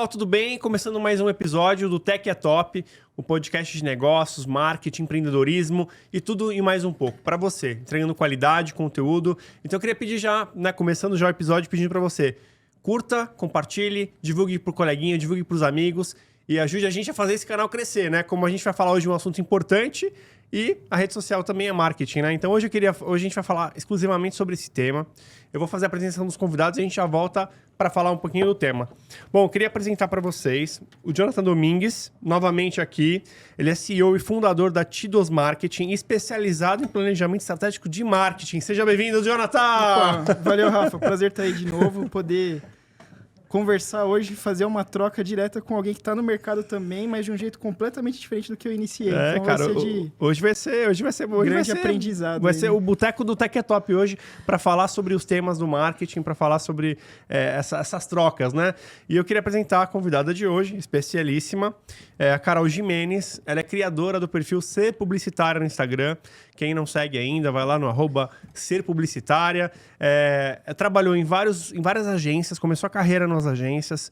pessoal, tudo bem? Começando mais um episódio do Tech é Top, o podcast de negócios, marketing, empreendedorismo e tudo e mais um pouco para você, entregando qualidade, conteúdo. Então eu queria pedir já, começando já o episódio, pedindo para você, curta, compartilhe, divulgue pro coleguinha, divulgue pros amigos e ajude a gente a fazer esse canal crescer, né? Como a gente vai falar hoje de um assunto importante e a rede social também é marketing, né? Então hoje a gente vai falar exclusivamente sobre esse tema. Eu vou fazer a apresentação dos convidados e a gente já volta para falar um pouquinho do tema. Bom, eu queria apresentar para vocês o Jonathan Domingues, novamente aqui. Ele é CEO e fundador da Tidos Marketing, especializado em planejamento estratégico de marketing. Seja bem-vindo, Jonathan! Opa, valeu, Rafa. Prazer estar aí de novo, poder conversar hoje, fazer uma troca direta com alguém que está no mercado também, mas de um jeito completamente diferente do que eu iniciei. Então cara, hoje vai ser grande aprendizado. Vai ser o Boteco do Tech é Top hoje para falar sobre os temas do marketing, para falar sobre essas trocas, né? E eu queria apresentar a convidada de hoje, especialíssima, a Carol Gimenez. Ela é criadora do perfil Ser Publicitária no Instagram. Quem não segue ainda, vai lá no @serpublicitária. Trabalhou em várias agências, começou a carreira nas agências,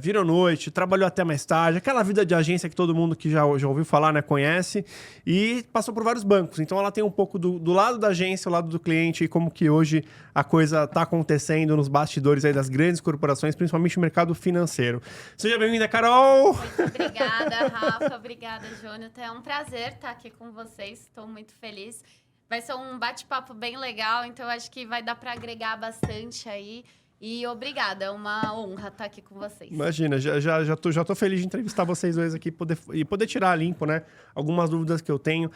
virou noite, trabalhou até mais tarde, aquela vida de agência que todo mundo que já ouviu falar, né, conhece, e passou por vários bancos. Então ela tem um pouco do lado da agência, o lado do cliente, e como que hoje a coisa está acontecendo nos bastidores aí das grandes corporações, principalmente no mercado financeiro. Seja bem-vinda, Carol! Muito obrigada, Rafa. Obrigada, Jonathan. É um prazer estar aqui com vocês. Estou muito feliz. Vai ser um bate-papo bem legal, então eu acho que vai dar para agregar bastante aí. E obrigada, é uma honra estar aqui com vocês. Imagina, já tô feliz de entrevistar vocês dois aqui e poder tirar a limpo, né, algumas dúvidas que eu tenho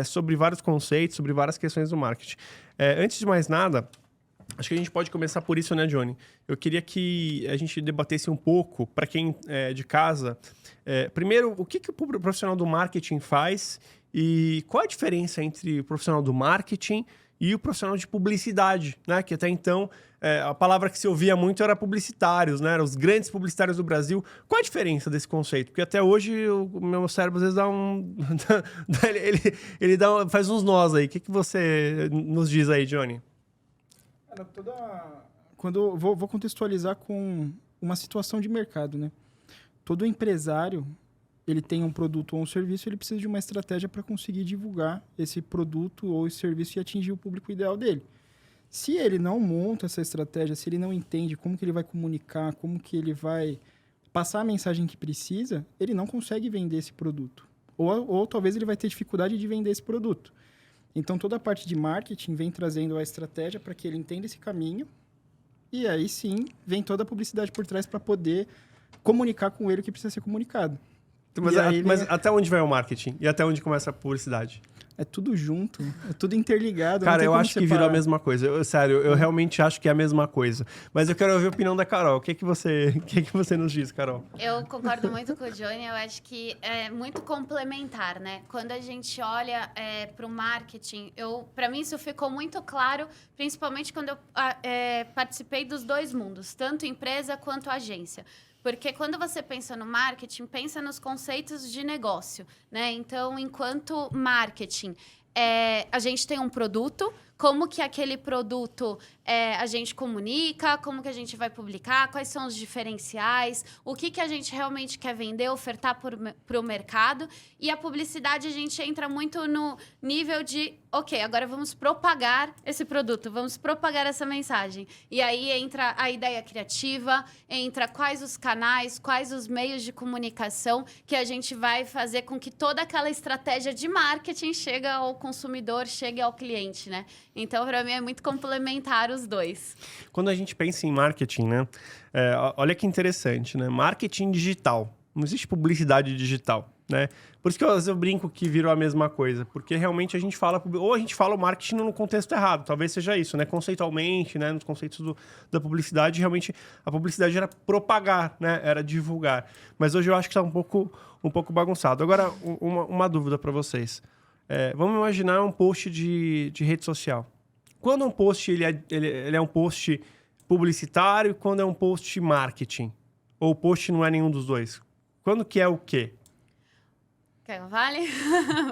sobre vários conceitos, sobre várias questões do marketing. Antes de mais nada, acho que a gente pode começar por isso, né, Johnny? Eu queria que a gente debatesse um pouco, para quem é de casa, primeiro, o que o profissional do marketing faz e qual a diferença entre o profissional do marketing e o profissional de publicidade, né? Que até então a palavra que se ouvia muito era publicitários, né? Eram os grandes publicitários do Brasil. Qual a diferença desse conceito? Porque até hoje o meu cérebro às vezes dá um... faz uns nós aí. O que você nos diz aí, Johnny? Quando vou contextualizar com uma situação de mercado, né? Todo empresário, ele tem um produto ou um serviço, ele precisa de uma estratégia para conseguir divulgar esse produto ou esse serviço e atingir o público ideal dele. Se ele não monta essa estratégia, se ele não entende como que ele vai comunicar, como que ele vai passar a mensagem que precisa, ele não consegue vender esse produto. Ou talvez ele vai ter dificuldade de vender esse produto. Então, toda a parte de marketing vem trazendo a estratégia para que ele entenda esse caminho e aí sim vem toda a publicidade por trás para poder comunicar com ele o que precisa ser comunicado. Mas até onde vai o marketing? E até onde começa a publicidade? É tudo junto, é tudo interligado. Cara, eu acho que virou a mesma coisa. Eu realmente acho que é a mesma coisa. Mas eu quero ouvir a opinião da Carol. O que você nos diz, Carol? Eu concordo muito com o Johnny. Eu acho que é muito complementar, né? Quando a gente olha para o marketing, para mim isso ficou muito claro, principalmente quando eu participei dos dois mundos, tanto empresa quanto agência. Porque quando você pensa no marketing, pensa nos conceitos de negócio, né? Então, enquanto marketing, a gente tem um produto, como que aquele produto a gente comunica, como que a gente vai publicar, quais são os diferenciais, o que a gente realmente quer vender, ofertar para o mercado. E a publicidade, a gente entra muito no nível de, ok, agora vamos propagar esse produto, vamos propagar essa mensagem. E aí entra a ideia criativa, entra quais os canais, quais os meios de comunicação que a gente vai fazer com que toda aquela estratégia de marketing chegue ao consumidor, chegue ao cliente, né? Então, para mim, é muito complementar os dois. Quando a gente pensa em marketing, né? Olha que interessante, né? Marketing digital. Não existe publicidade digital, né? Por isso que eu brinco que virou a mesma coisa. Porque realmente a gente fala o marketing no contexto errado. Talvez seja isso, né? Conceitualmente, né? Nos conceitos da publicidade, realmente a publicidade era propagar, né? Era divulgar. Mas hoje eu acho que está um pouco bagunçado. Agora, uma dúvida para vocês. Vamos imaginar um post de rede social. Quando um post ele é um post publicitário e quando é um post marketing? Ou o post não é nenhum dos dois? Quando que é o quê? Quer que eu fale?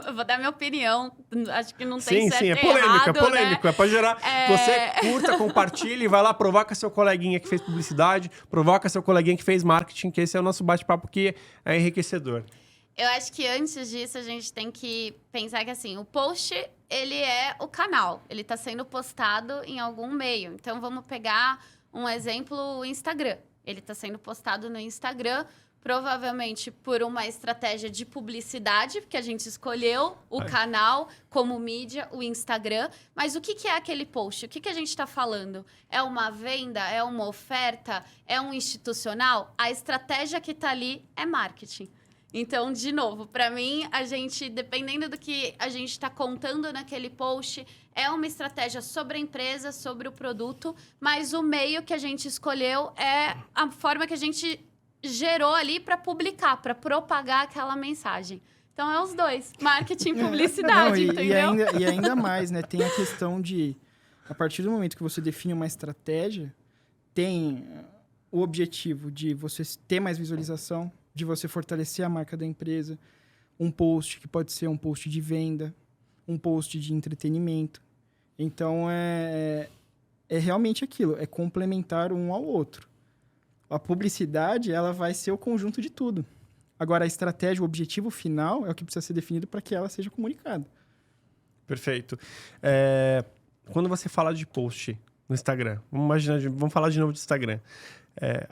Eu vou dar minha opinião. Acho que não tem certo Sim, é e polêmico, errado, é polêmico. né? É pra gerar... Você curta, compartilha e vai lá, provoca seu coleguinha que fez publicidade, provoca seu coleguinha que fez marketing, que esse é o nosso bate-papo que é enriquecedor. Eu acho que antes disso a gente tem que pensar que assim, o post, ele é o canal. Ele está sendo postado em algum meio. Então, vamos pegar um exemplo, o Instagram. Ele está sendo postado no Instagram, provavelmente por uma estratégia de publicidade, porque a gente escolheu o canal como mídia, o Instagram. Mas o que é aquele post? O que a gente está falando? É uma venda? É uma oferta? É um institucional? A estratégia que está ali é marketing. Então, de novo, para mim, a gente, dependendo do que a gente está contando naquele post, é uma estratégia sobre a empresa, sobre o produto, mas o meio que a gente escolheu é a forma que a gente gerou ali para publicar, para propagar aquela mensagem. Então, é os dois, marketing e publicidade, entendeu? E ainda mais, né? Tem a questão de, a partir do momento que você define uma estratégia, tem o objetivo de você ter mais visualização, de você fortalecer a marca da empresa, um post que pode ser um post de venda, um post de entretenimento. Então, é realmente aquilo, é complementar um ao outro. A publicidade, ela vai ser o conjunto de tudo. Agora, a estratégia, o objetivo final é o que precisa ser definido para que ela seja comunicada. Perfeito. Quando você fala de post no Instagram, vamos falar de novo de Instagram.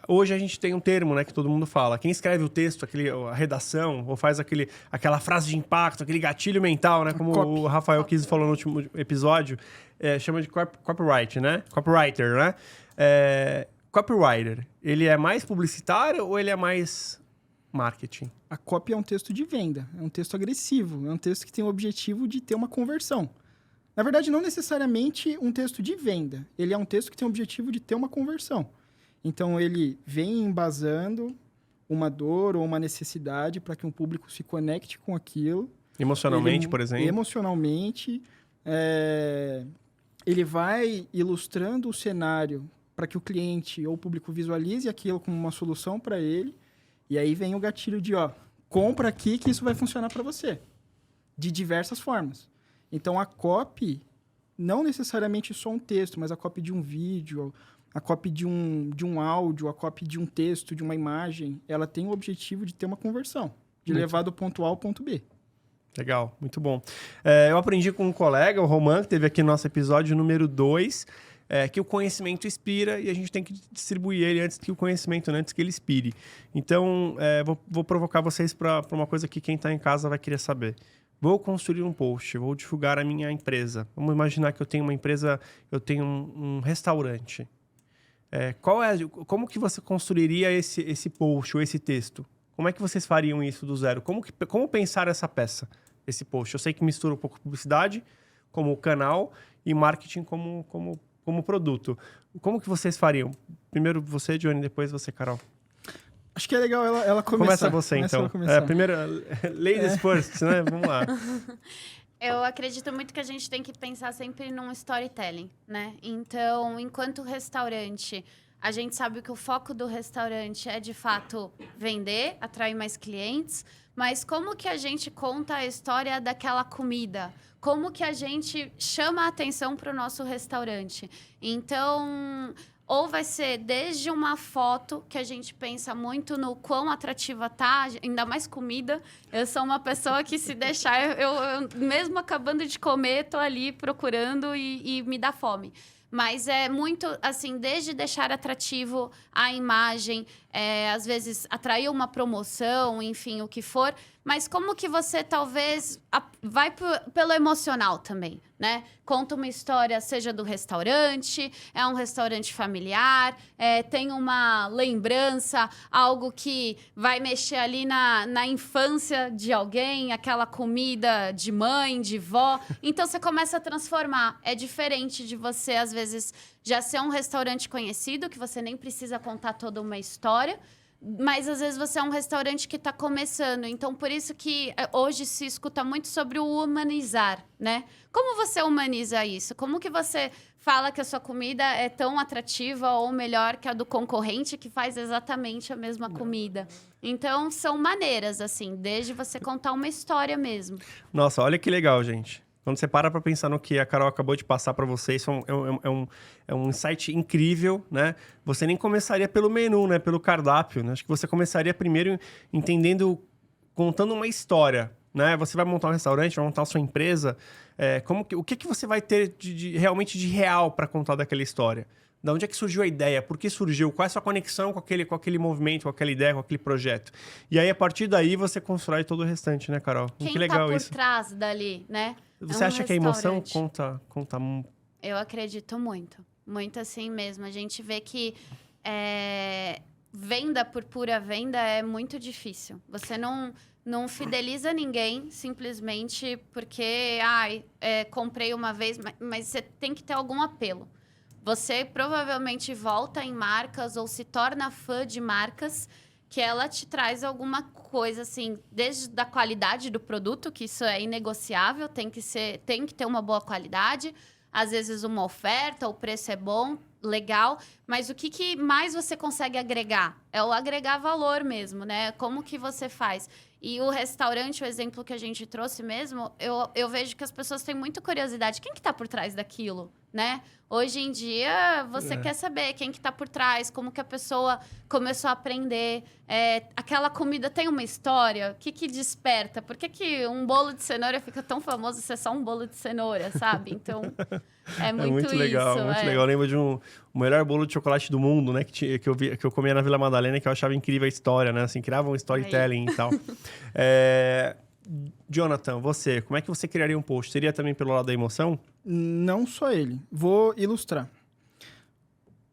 Hoje a gente tem um termo, né, que todo mundo fala. Quem escreve o texto, a redação, ou faz aquela frase de impacto, aquele gatilho mental, né, como o Rafael Kiss falou no último episódio, chama de copyright, né? Copywriter, né? Copywriter, ele é mais publicitário ou ele é mais marketing? A copy é um texto de venda, é um texto agressivo, é um texto que tem o objetivo de ter uma conversão. Na verdade, não necessariamente um texto de venda, ele é um texto que tem o objetivo de ter uma conversão. Então, ele vem embasando uma dor ou uma necessidade para que um público se conecte com aquilo. Emocionalmente, por exemplo? Emocionalmente. Ele vai ilustrando o cenário para que o cliente ou o público visualize aquilo como uma solução para ele. E aí vem o gatilho de, compra aqui que isso vai funcionar para você. De diversas formas. Então, a copy, não necessariamente só um texto, mas a copy de um vídeo, a copy de um áudio, a copy de um texto, de uma imagem, ela tem o objetivo de ter uma conversão, de levar do ponto A ao ponto B. Legal, muito bom. Eu aprendi com um colega, o Roman, que teve aqui no nosso episódio número 2, que o conhecimento inspira e a gente tem que distribuir ele antes que ele expire. Então, vou provocar vocês para uma coisa que quem está em casa vai querer saber. Vou construir um post, vou divulgar a minha empresa. Vamos imaginar que eu tenho uma empresa, eu tenho um restaurante. Como que você construiria esse post ou esse texto? Como é que vocês fariam isso do zero? Como pensar essa peça, esse post? Eu sei que mistura um pouco publicidade como canal e marketing como produto. Como que vocês fariam? Primeiro você, Johnny, depois você, Carol. Acho que é legal ela começar. Começa você, então. Primeiro, ladies first, né? Vamos lá. Eu acredito muito que a gente tem que pensar sempre num storytelling, né? Então, enquanto restaurante, a gente sabe que o foco do restaurante é, de fato, vender, atrair mais clientes, mas como que a gente conta a história daquela comida? Como que a gente chama a atenção para o nosso restaurante? Então, ou vai ser desde uma foto, que a gente pensa muito no quão atrativa tá, ainda mais comida. Eu sou uma pessoa que, se deixar, eu mesmo acabando de comer, tô ali procurando e me dá fome. Mas é muito, assim, desde deixar atrativo a imagem, às vezes atrair uma promoção, enfim, o que for. Mas como que você, talvez, vai pelo emocional também, né? Conta uma história, seja do restaurante, é um restaurante familiar, tem uma lembrança, algo que vai mexer ali na infância de alguém, aquela comida de mãe, de vó. Então, você começa a transformar. É diferente de você, às vezes, já ser um restaurante conhecido, que você nem precisa contar toda uma história, mas às vezes você é um restaurante que está começando. Então, por isso que hoje se escuta muito sobre o humanizar, né? Como você humaniza isso? Como que você fala que a sua comida é tão atrativa ou melhor que a do concorrente que faz exatamente a mesma comida? Então, são maneiras, assim, desde você contar uma história mesmo. Nossa, olha que legal, gente. Quando você para pra pensar no que a Carol acabou de passar pra você, isso é um insight incrível, né? Você nem começaria pelo menu, né? Pelo cardápio, né? Acho que você começaria primeiro entendendo, contando uma história, né? Você vai montar um restaurante, vai montar a sua empresa, o que você vai ter realmente de real pra contar daquela história? Da onde é que surgiu a ideia? Por que surgiu? Qual é a sua conexão com aquele movimento, com aquela ideia, com aquele projeto? E aí, a partir daí, você constrói todo o restante, né, Carol? Quem que legal tá por isso. trás dali, né? Você acha que a emoção conta... Eu acredito muito. Muito assim mesmo. A gente vê que venda por pura venda é muito difícil. Você não fideliza ninguém simplesmente porque comprei uma vez, mas você tem que ter algum apelo. Você provavelmente volta em marcas ou se torna fã de marcas que ela te traz alguma coisa, assim, desde a qualidade do produto, que isso é inegociável, tem que ter uma boa qualidade, às vezes uma oferta, o preço é bom, legal, mas o que mais você consegue agregar? É o agregar valor mesmo, né? Como que você faz? E o restaurante, o exemplo que a gente trouxe mesmo, eu vejo que as pessoas têm muita curiosidade. Quem que tá por trás daquilo, né? Hoje em dia, você quer saber quem que tá por trás, como que a pessoa começou a aprender. Aquela comida tem uma história? O que desperta? Por que um bolo de cenoura fica tão famoso se é só um bolo de cenoura, sabe? Então, é muito legal, isso. Muito legal. Eu lembro de o melhor bolo de chocolate do mundo, né? Que eu comia na Vila Madalena, que eu achava incrível a história, né? Assim, criava um storytelling e tal. Jonathan, você, como é que você criaria um post? Seria também pelo lado da emoção? Não só ele. Vou ilustrar.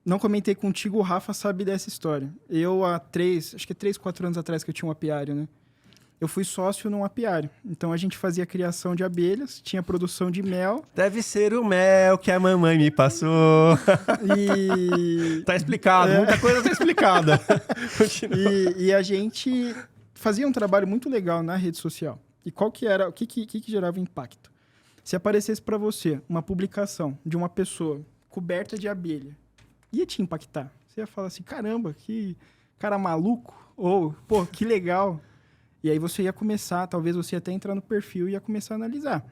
Não comentei contigo, o Rafa sabe dessa história. Eu, acho que 3, 4 anos atrás que eu tinha um apiário, né? Eu fui sócio num apiário. Então, a gente fazia criação de abelhas, tinha produção de mel. Deve ser o mel que a mamãe me passou. E... Tá explicado, muita coisa tá explicada. e a gente fazia um trabalho muito legal na rede social. E qual que era, o que gerava impacto? Se aparecesse para você uma publicação de uma pessoa coberta de abelha, ia te impactar. Você ia falar assim, caramba, que cara maluco. Ou, pô, que legal. E aí você ia começar, talvez você ia até entrar no perfil e ia começar a analisar.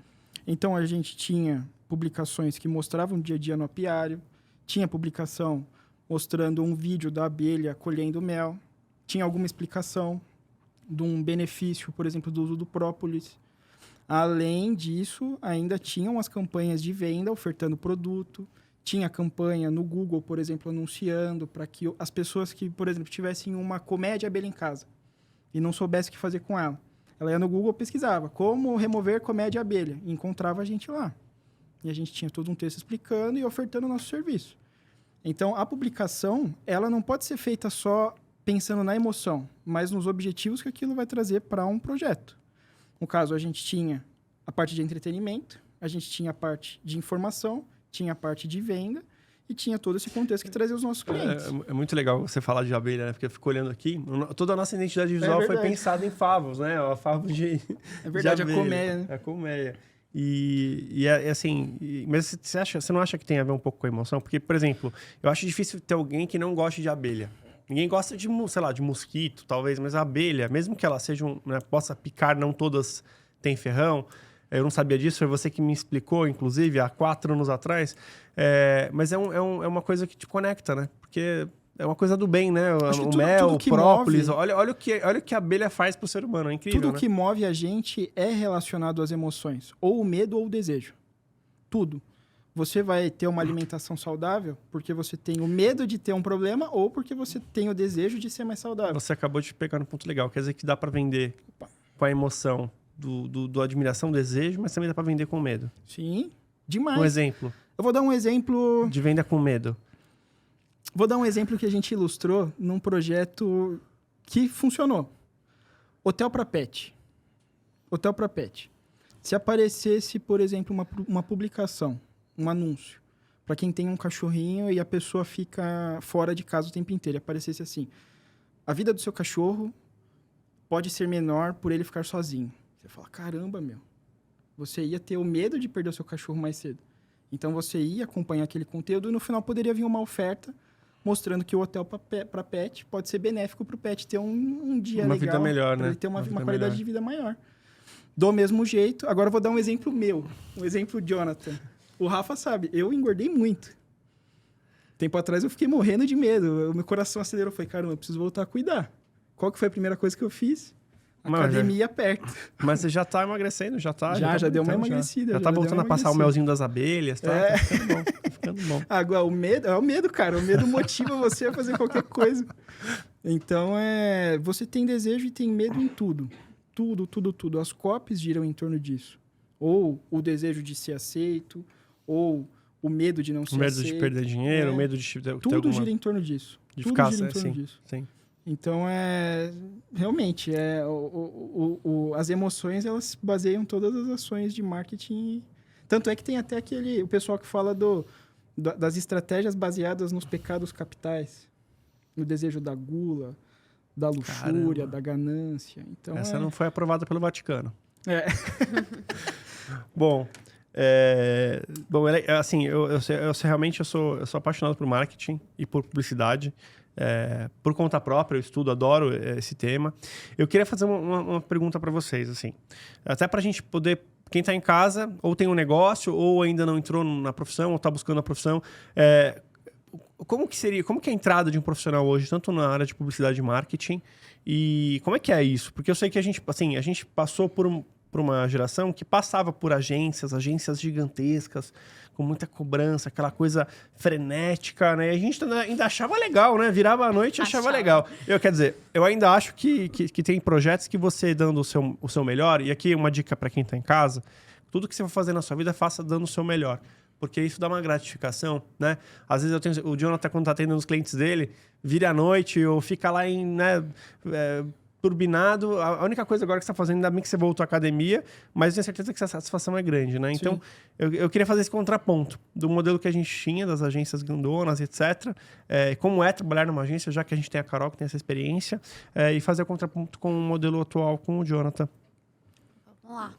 Então, a gente tinha publicações que mostravam o dia a dia no apiário, tinha publicação mostrando um vídeo da abelha colhendo mel, tinha alguma explicação de um benefício, por exemplo, do uso do própolis. Além disso, ainda tinham as campanhas de venda ofertando produto, tinha campanha no Google, por exemplo, anunciando para que as pessoas que, por exemplo, tivessem uma colmeia de abelha em casa e não soubesse o que fazer com ela. Ela ia no Google, pesquisava como remover colmeia de abelha e encontrava a gente lá. E a gente tinha todo um texto explicando e ofertando o nosso serviço. Então, a publicação, ela não pode ser feita só pensando na emoção, mas nos objetivos que aquilo vai trazer para um projeto. No caso, a gente tinha a parte de entretenimento, a gente tinha a parte de informação, tinha a parte de venda e tinha todo esse contexto que trazia os nossos clientes. É muito legal você falar de abelha, né? Porque eu fico olhando aqui, toda a nossa identidade visual foi pensada em favos, né? A favo de É verdade, de abelha, a colmeia, né? A colmeia. E assim, mas você não acha que tem a ver um pouco com a emoção? Porque, por exemplo, eu acho difícil ter alguém que não goste de abelha. Ninguém gosta de, sei lá, de mosquito, talvez, mas a abelha, mesmo que ela seja né, possa picar, não todas têm ferrão. Eu não sabia disso, foi você que me explicou, inclusive, há 4 anos atrás. Mas é uma coisa que te conecta, né? Porque é uma coisa do bem, né? O mel, o própolis. Olha o que a abelha faz pro ser humano, é incrível, Tudo né? que move a gente é relacionado às emoções, ou o medo ou o desejo. Tudo. Você vai ter uma alimentação saudável porque você tem o medo de ter um problema ou porque você tem o desejo de ser mais saudável. Você acabou de pegar um ponto legal. Quer dizer que dá para vender com a emoção do admiração, desejo, mas também dá para vender com medo. Sim, demais. Um exemplo. Eu vou dar um exemplo... De venda com medo. Vou dar um exemplo que a gente ilustrou num projeto que funcionou. Hotel para pet. Hotel para pet. Se aparecesse, por exemplo, uma publicação, um anúncio, para quem tem um cachorrinho e a pessoa fica fora de casa o tempo inteiro, aparecesse assim: a vida do seu cachorro pode ser menor por ele ficar sozinho. Você fala, caramba, meu. Você ia ter o medo de perder o seu cachorro mais cedo. Então, você ia acompanhar aquele conteúdo e no final poderia vir uma oferta mostrando que o hotel para pet pode ser benéfico para o pet ter um dia uma legal. vida melhor, né? Ele ter uma qualidade de vida maior. Do mesmo jeito, agora eu vou dar um exemplo meu. Um exemplo Jonathan. O Rafa sabe, eu engordei muito. Tempo atrás eu fiquei morrendo de medo. O meu coração acelerou. Eu falei, caramba, eu preciso voltar a cuidar. Qual que foi a primeira coisa que eu fiz? Academia perto. Mas você já tá emagrecendo, já deu uma emagrecida. Já tá voltando a passar o melzinho das abelhas, tá? Tá ficando bom, tá ficando bom. Agora, o medo, cara. O medo motiva você a fazer qualquer coisa. Então, você tem desejo e tem medo em tudo. Tudo. As copies giram em torno disso. Ou o desejo de ser aceito, ou o medo de não ser aceito. O medo de perder dinheiro, o medo de ter tudo gira em torno disso. De ficar gira em torno disso. Sim. Então, realmente, as emoções, elas se baseiam todas as ações de marketing. Tanto é que tem até o pessoal que fala das estratégias baseadas nos pecados capitais. No desejo da gula, da luxúria, da ganância. Então, essa não foi aprovada pelo Vaticano. Bom, assim, eu realmente sou apaixonado por marketing e por publicidade. Por conta própria, eu estudo, adoro esse tema. Eu queria fazer uma pergunta para vocês, assim, até para a gente poder, quem está em casa, ou tem um negócio, ou ainda não entrou na profissão, ou está buscando a profissão, como que é a entrada de um profissional hoje, tanto na área de publicidade e marketing, e como é que é isso? Porque eu sei que a gente passou por uma geração que passava por agências gigantescas, com muita cobrança, aquela coisa frenética, né? E a gente ainda achava legal, né? Virava a noite e achava legal. Eu ainda acho que tem projetos que você dando o seu melhor, e aqui uma dica para quem está em casa, tudo que você for fazer na sua vida, faça dando o seu melhor. Porque isso dá uma gratificação, né? Às vezes o Jonathan, quando está atendendo os clientes dele, vira à noite ou fica lá turbinado. A única coisa agora que você está fazendo, ainda bem que você voltou à academia, mas eu tenho certeza que essa satisfação é grande, né? Então, eu queria fazer esse contraponto do modelo que a gente tinha, das agências grandonas, etc. Como é trabalhar numa agência, já que a gente tem a Carol, que tem essa experiência, e fazer o contraponto com o modelo atual, com o Jonathan. Vamos lá.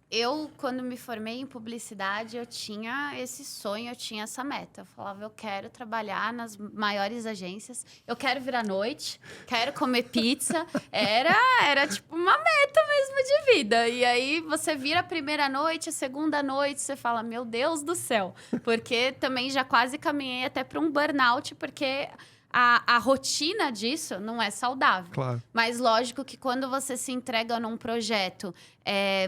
Eu, quando me formei em publicidade, eu tinha esse sonho, eu tinha essa meta. Eu falava, eu quero trabalhar nas maiores agências, eu quero vir à noite, quero comer pizza. Era tipo uma meta mesmo de vida. E aí você vira a primeira noite, a segunda noite, você fala, meu Deus do céu. Porque também já quase caminhei até para um burnout, porque a rotina disso não é saudável. Claro. Mas lógico que quando você se entrega num projeto,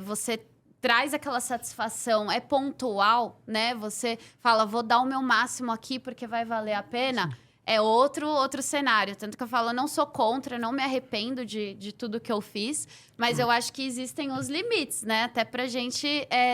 você traz aquela satisfação, é pontual, né? Você fala, vou dar o meu máximo aqui porque vai valer a pena. Sim. É outro cenário. Tanto que eu falo, eu não sou contra, não me arrependo de tudo que eu fiz, mas eu acho que existem os limites, né? Até pra gente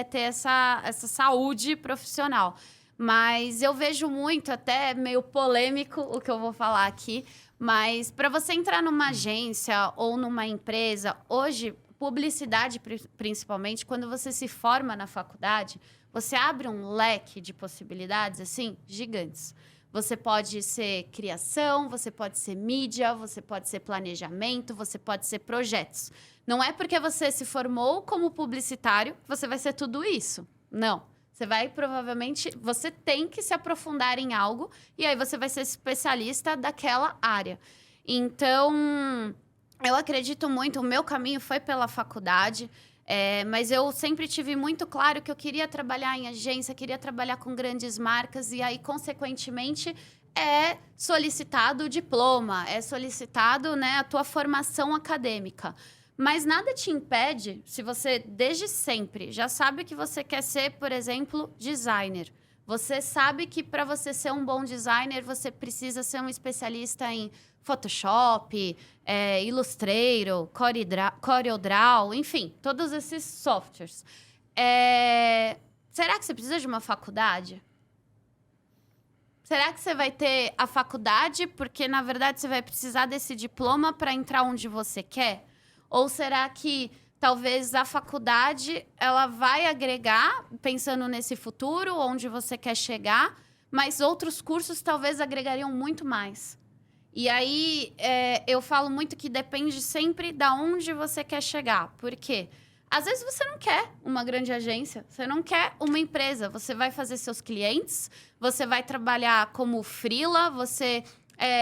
ter essa saúde profissional. Mas eu vejo muito, até meio polêmico o que eu vou falar aqui, mas para você entrar numa agência ou numa empresa, hoje, publicidade principalmente, quando você se forma na faculdade, você abre um leque de possibilidades, assim, gigantes. Você pode ser criação, você pode ser mídia, você pode ser planejamento, você pode ser projetos. Não é porque você se formou como publicitário que você vai ser tudo isso. Não. Você vai, provavelmente, você tem que se aprofundar em algo e aí você vai ser especialista daquela área. Então, eu acredito muito, o meu caminho foi pela faculdade, mas eu sempre tive muito claro que eu queria trabalhar em agência, queria trabalhar com grandes marcas e aí, consequentemente, é solicitado o diploma, é solicitado, né, a tua formação acadêmica. Mas nada te impede, se você, desde sempre, já sabe que você quer ser, por exemplo, designer. Você sabe que para você ser um bom designer, você precisa ser um especialista em Photoshop, Illustrator, CorelDRAW, enfim, todos esses softwares. Será que você precisa de uma faculdade? Será que você vai ter a faculdade porque, na verdade, você vai precisar desse diploma para entrar onde você quer? Ou será que talvez a faculdade ela vai agregar, pensando nesse futuro, onde você quer chegar, mas outros cursos talvez agregariam muito mais? E aí, eu falo muito que depende sempre da onde você quer chegar. Por quê? Às vezes você não quer uma grande agência, você não quer uma empresa. Você vai fazer seus clientes, você vai trabalhar como freela, você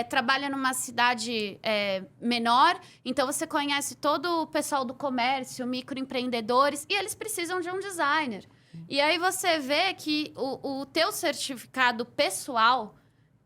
trabalha numa cidade menor, então você conhece todo o pessoal do comércio, microempreendedores, e eles precisam de um designer. E aí você vê que o teu certificado pessoal,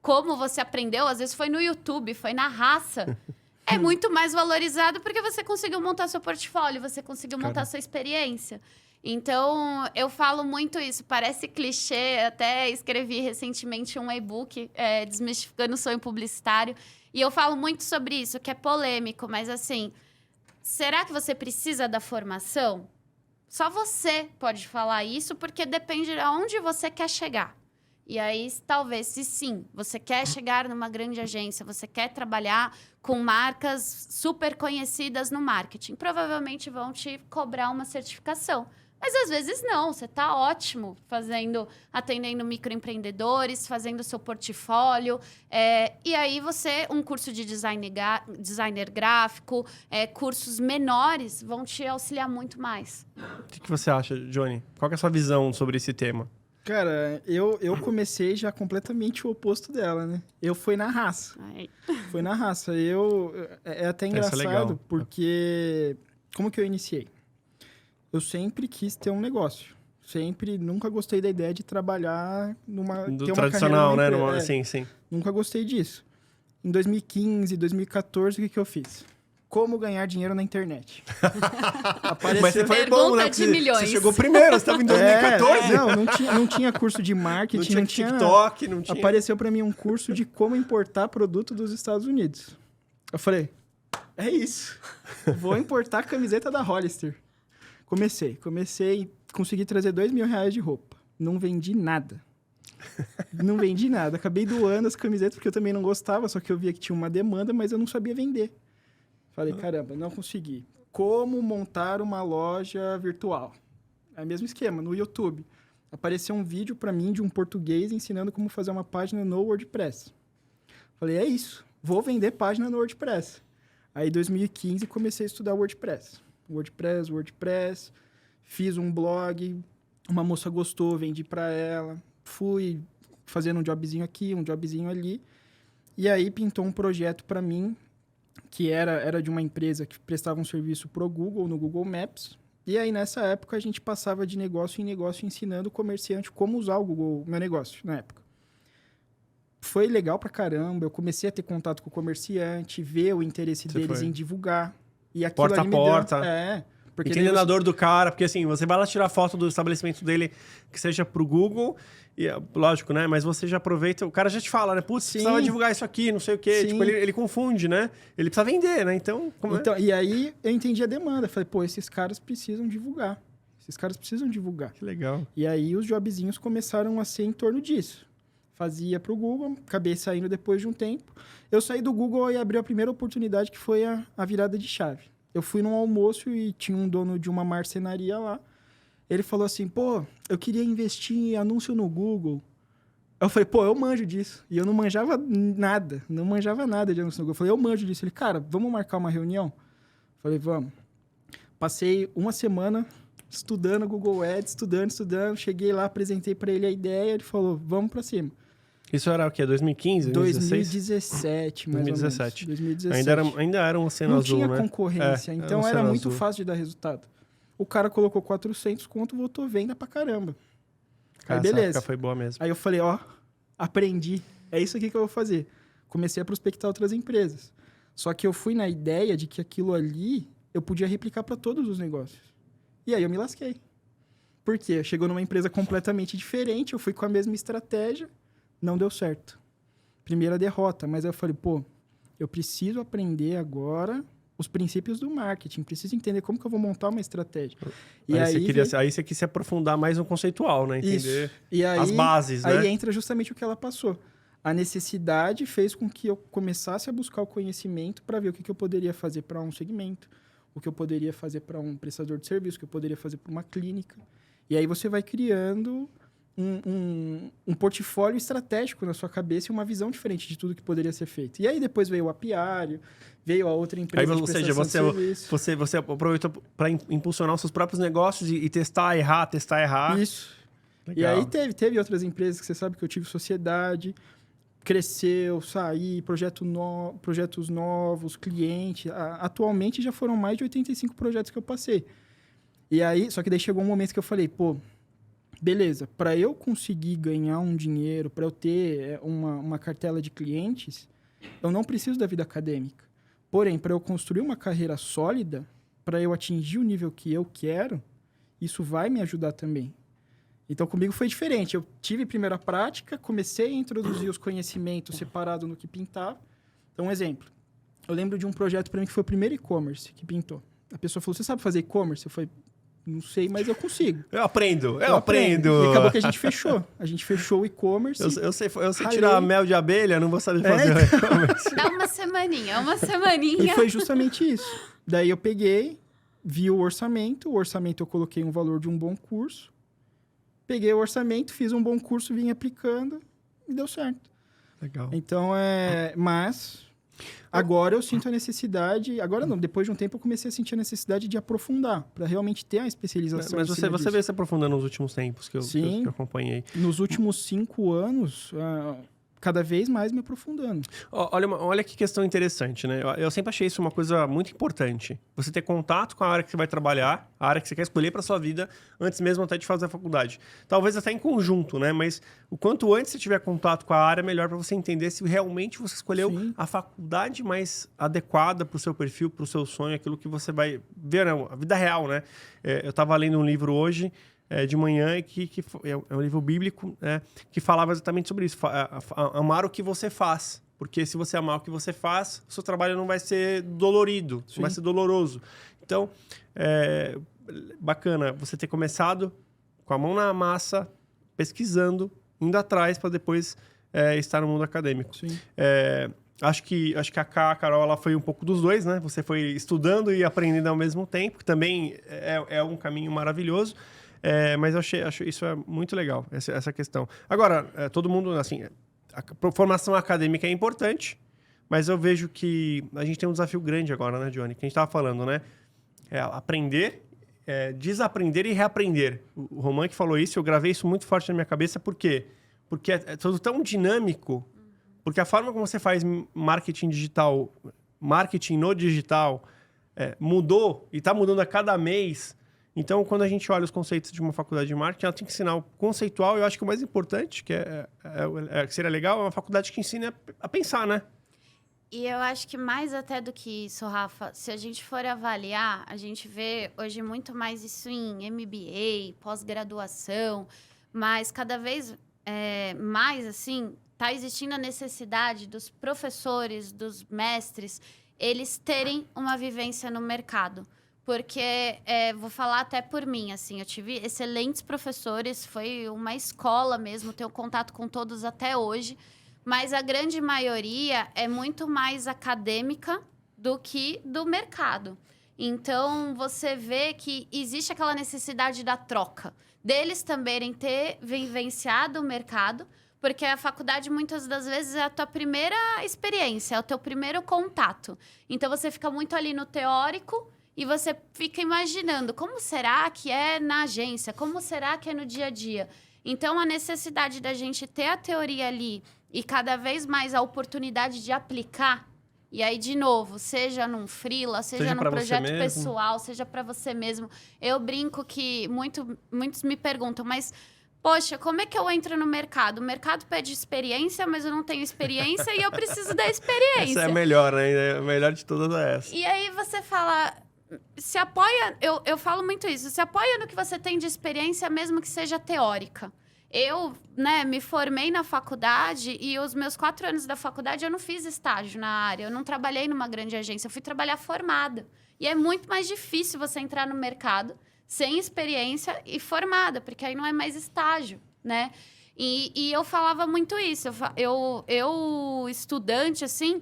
como você aprendeu, às vezes foi no YouTube, foi na raça, é muito mais valorizado porque você conseguiu montar seu portfólio, você conseguiu montar sua experiência. Então, eu falo muito isso. Parece clichê, até escrevi recentemente um e-book desmistificando o sonho publicitário. E eu falo muito sobre isso, que é polêmico, mas assim, será que você precisa da formação? Só você pode falar isso, porque depende de onde você quer chegar. E aí, talvez, se sim, você quer chegar numa grande agência, você quer trabalhar com marcas super conhecidas no marketing, provavelmente vão te cobrar uma certificação. Mas às vezes não, você está ótimo atendendo microempreendedores, fazendo seu portfólio. E aí um curso de designer gráfico, cursos menores vão te auxiliar muito mais. O que você acha, Johnny? Qual que é a sua visão sobre esse tema? Cara, eu comecei já completamente o oposto dela, né? Eu fui na raça. Ai. Foi na raça. É até Essa é legal. engraçado, porque... Como que eu iniciei? Eu sempre quis ter um negócio. Nunca gostei da ideia de trabalhar do tradicional, né? Sim. Nunca gostei disso. Em 2015, 2014, o que eu fiz? Como ganhar dinheiro na internet. Mas você foi bom, né? De milhões. Você chegou primeiro, você estava em 2014. Não tinha curso de marketing, não tinha TikTok, não tinha... Apareceu para mim um curso de como importar produto dos Estados Unidos. Eu falei, é isso. Vou importar a camiseta da Hollister. Comecei, consegui trazer R$2.000 de roupa. Não vendi nada. Acabei doando as camisetas porque eu também não gostava, só que eu via que tinha uma demanda, mas eu não sabia vender. Falei, caramba, não consegui. Como montar uma loja virtual? É o mesmo esquema, no YouTube. Apareceu um vídeo para mim de um português ensinando como fazer uma página no WordPress. Falei, é isso. Vou vender página no WordPress. Aí, em 2015, comecei a estudar WordPress. WordPress. Fiz um blog. Uma moça gostou, vendi para ela. Fui fazendo um jobzinho aqui, um jobzinho ali. E aí, pintou um projeto para mim, que era de uma empresa que prestava um serviço pro Google, no Google Maps. E aí, nessa época, a gente passava de negócio em negócio ensinando o comerciante como usar o Google, meu negócio, na época. Foi legal pra caramba, eu comecei a ter contato com o comerciante, ver o interesse deles em divulgar. E aquilo porta a ali porta. Porque entender a dor do cara, porque assim, você vai lá tirar foto do estabelecimento dele, que seja pro Google, e lógico, né? Mas você já aproveita, o cara já te fala, né? Putz, precisava divulgar isso aqui, não sei o quê. Sim. Tipo, ele confunde, né? Ele precisa vender, né? Então, E aí eu entendi a demanda. Falei, pô, esses caras precisam divulgar. Que legal. E aí os jobzinhos começaram a ser em torno disso. Fazia pro Google, acabei saindo depois de um tempo. Eu saí do Google e abri a primeira oportunidade, que foi a virada de chave. Eu fui num almoço e tinha um dono de uma marcenaria lá. Ele falou assim, pô, eu queria investir em anúncio no Google. Eu falei, pô, eu manjo disso. E eu não manjava nada de anúncio no Google. Eu falei, eu manjo disso. Ele, cara, vamos marcar uma reunião? Eu falei, vamos. Passei uma semana estudando Google Ads, estudando. Cheguei lá, apresentei para ele a ideia. Ele falou, vamos para cima. Isso era o quê? 2015? 2017, mais 2017. ou menos. 2017. Ainda era um oceano azul, né? Não tinha concorrência, então era muito fácil de dar resultado. O cara colocou 400 conto, voltou venda pra caramba. Aí beleza. Essa época foi boa mesmo. Aí eu falei, aprendi. É isso aqui que eu vou fazer. Comecei a prospectar outras empresas. Só que eu fui na ideia de que aquilo ali eu podia replicar para todos os negócios. E aí eu me lasquei. Por quê? Chegou numa empresa completamente diferente, eu fui com a mesma estratégia, não deu certo. Primeira derrota, mas aí eu falei, pô, eu preciso aprender agora os princípios do marketing, preciso entender como que eu vou montar uma estratégia. E aí você quis se aprofundar mais no conceitual, né? Entender as bases, né? Aí entra justamente o que ela passou. A necessidade fez com que eu começasse a buscar o conhecimento para ver o que eu poderia fazer para um segmento, o que eu poderia fazer para um prestador de serviço, o que eu poderia fazer para uma clínica. E aí você vai criando um portfólio estratégico na sua cabeça e uma visão diferente de tudo que poderia ser feito. E aí depois veio o apiário, veio a outra empresa Aí, ou seja, você aproveitou para impulsionar os seus próprios negócios e testar, errar. Isso. Legal. E aí teve outras empresas que você sabe que eu tive sociedade, cresceu, saí, projetos novos, cliente. Atualmente já foram mais de 85 projetos que eu passei. E aí, só que daí chegou um momento que eu falei, pô, beleza, para eu conseguir ganhar um dinheiro, para eu ter uma cartela de clientes, eu não preciso da vida acadêmica. Porém, para eu construir uma carreira sólida, para eu atingir o nível que eu quero, isso vai me ajudar também. Então, comigo foi diferente. Eu tive primeira prática, comecei a introduzir os conhecimentos separados no que pintava. Então, um exemplo. Eu lembro de um projeto para mim que foi o primeiro e-commerce que pintou. A pessoa falou, você sabe fazer e-commerce? Eu falei, não sei, mas eu consigo. Eu aprendo. E acabou que a gente fechou. A gente fechou o e-commerce. Eu sei tirar mel de abelha, não vou saber fazer o e-commerce. Dá uma semaninha. E foi justamente isso. Daí eu peguei, vi o orçamento eu coloquei um valor de um bom curso, peguei o orçamento, fiz um bom curso, vim aplicando e deu certo. Legal. Então, mas agora eu sinto a necessidade... Agora não, depois de um tempo eu comecei a sentir a necessidade de aprofundar, para realmente ter a especialização. Mas você veio se aprofundando nos últimos tempos que eu acompanhei. Nos últimos 5 anos... cada vez mais me aprofundando. Olha que questão interessante, né? Eu sempre achei isso uma coisa muito importante. Você ter contato com a área que você vai trabalhar, a área que você quer escolher para sua vida, antes mesmo até de fazer a faculdade. Talvez até em conjunto, né? Mas o quanto antes você tiver contato com a área, melhor para você entender se realmente você escolheu a faculdade mais adequada para o seu perfil, para o seu sonho, aquilo que você vai ver, né? A vida real, né? Eu estava lendo um livro hoje, de manhã, que é um livro bíblico, que falava exatamente sobre isso. Amar o que você faz. Porque se você amar o que você faz, o seu trabalho não vai ser dolorido, não vai ser doloroso. Então, bacana você ter começado com a mão na massa, pesquisando, indo atrás para depois estar no mundo acadêmico. Sim. Acho que a Carol, ela foi um pouco dos dois, né? Você foi estudando e aprendendo ao mesmo tempo, que também é um caminho maravilhoso. Mas eu acho isso muito legal, essa questão. Agora, todo mundo, assim, a formação acadêmica é importante, mas eu vejo que a gente tem um desafio grande agora, né, Johnny? Que a gente estava falando, né? Aprender, desaprender e reaprender. O Roman que falou isso, eu gravei isso muito forte na minha cabeça, por quê? Porque é tudo tão dinâmico, porque a forma como você faz marketing digital, marketing no digital, mudou e está mudando a cada mês. Então, quando a gente olha os conceitos de uma faculdade de marketing, ela tem que ensinar o conceitual. Eu acho que o mais importante, que seria legal, é uma faculdade que ensine a pensar, né? E eu acho que mais até do que isso, Rafa, se a gente for avaliar, a gente vê hoje muito mais isso em MBA, pós-graduação, mas cada vez mais, assim, está existindo a necessidade dos professores, dos mestres, eles terem uma vivência no mercado. Porque, vou falar até por mim, assim, eu tive excelentes professores, foi uma escola mesmo, tenho contato com todos até hoje, mas a grande maioria é muito mais acadêmica do que do mercado. Então, você vê que existe aquela necessidade da troca, deles também ter vivenciado o mercado, porque a faculdade, muitas das vezes, é a tua primeira experiência, é o teu primeiro contato. Então, você fica muito ali no teórico, e você fica imaginando como será que é na agência, como será que é no dia a dia. Então, a necessidade da gente ter a teoria ali e cada vez mais a oportunidade de aplicar. E aí, de novo, seja num freela, seja num projeto pessoal, seja para você mesmo. Eu brinco que muitos me perguntam, mas... Poxa, como é que eu entro no mercado? O mercado pede experiência, mas eu não tenho experiência e eu preciso da experiência. Essa é a melhor, né? A melhor de todas é essa. E aí você fala... Se apoia, eu falo muito isso, se apoia no que você tem de experiência, mesmo que seja teórica. Eu, me formei na faculdade e os meus 4 anos da faculdade eu não fiz estágio na área, eu não trabalhei numa grande agência, eu fui trabalhar formada. E é muito mais difícil você entrar no mercado sem experiência e formada, porque aí não é mais estágio, né? E eu falava muito isso, eu estudante, assim...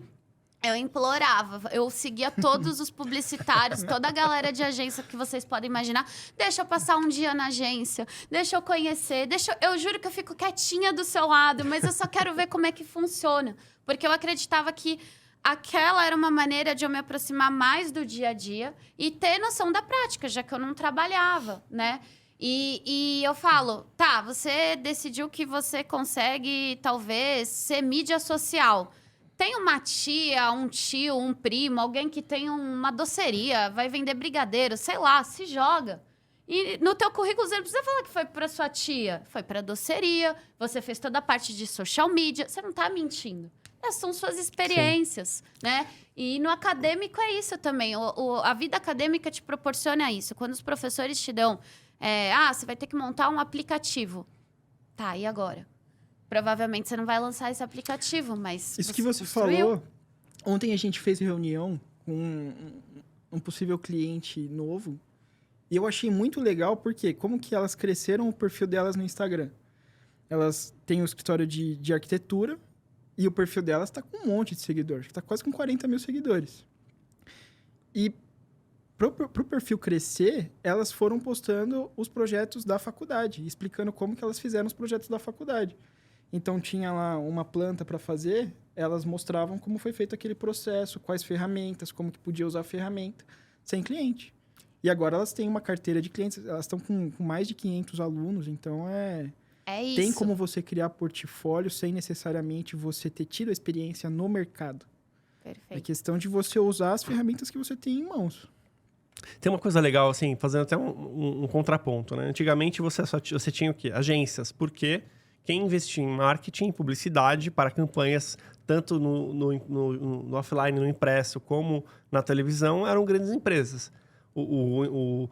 Eu implorava, eu seguia todos os publicitários, toda a galera de agência que vocês podem imaginar. Deixa eu passar um dia na agência, deixa eu conhecer, eu juro que eu fico quietinha do seu lado, mas eu só quero ver como é que funciona. Porque eu acreditava que aquela era uma maneira de eu me aproximar mais do dia a dia e ter noção da prática, já que eu não trabalhava, né? E eu falo, tá, você decidiu que você consegue, talvez, ser mídia social. Tem uma tia, um tio, um primo, alguém que tem uma doceria, vai vender brigadeiro, sei lá, se joga. E no teu currículo você não precisa falar que foi para sua tia, foi para doceria, você fez toda a parte de social media, você não está mentindo. Essas são suas experiências, né? E no acadêmico é isso também. A vida acadêmica te proporciona isso. Quando os professores te dão, você vai ter que montar um aplicativo. Tá, e agora? Provavelmente você não vai lançar esse aplicativo, mas... Isso que você falou... Ontem a gente fez reunião com um possível cliente novo e eu achei muito legal porque como que elas cresceram o perfil delas no Instagram. Elas têm um escritório de arquitetura e o perfil delas está com um monte de seguidores. Está quase com 40 mil seguidores. E pro perfil crescer, elas foram postando os projetos da faculdade, explicando como que elas fizeram os projetos da faculdade. Então, tinha lá uma planta para fazer, elas mostravam como foi feito aquele processo, quais ferramentas, como que podia usar a ferramenta, sem cliente. E agora elas têm uma carteira de clientes, elas estão com mais de 500 alunos, então isso. Tem como você criar portfólio sem necessariamente você ter tido a experiência no mercado. Perfeito. É questão de você usar as ferramentas que você tem em mãos. Tem uma coisa legal, assim, fazendo até um contraponto, né? Antigamente você tinha o quê? Agências, porque quem investia em marketing, publicidade para campanhas, tanto no offline, no impresso, como na televisão, eram grandes empresas. O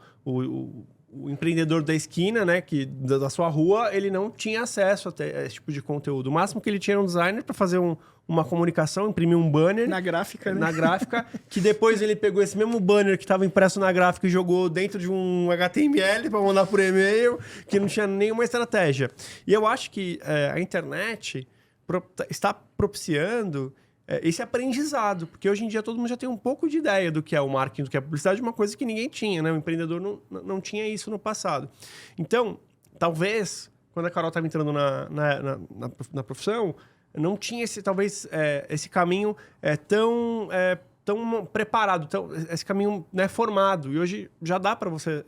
empreendedor da esquina, né, da sua rua, ele não tinha acesso a esse tipo de conteúdo. O máximo que ele tinha era um designer para fazer uma comunicação, imprimir um banner. Na gráfica, né? Na gráfica, que depois ele pegou esse mesmo banner que estava impresso na gráfica e jogou dentro de um HTML para mandar por e-mail, que não tinha nenhuma estratégia. E eu acho que a internet está propiciando esse aprendizado, porque hoje em dia todo mundo já tem um pouco de ideia do que é o marketing, do que é a publicidade, uma coisa que ninguém tinha, né? O empreendedor não tinha isso no passado. Então, talvez, quando a Carol estava entrando na profissão, não tinha esse caminho tão preparado, esse caminho, né, formado. E hoje já dá para você,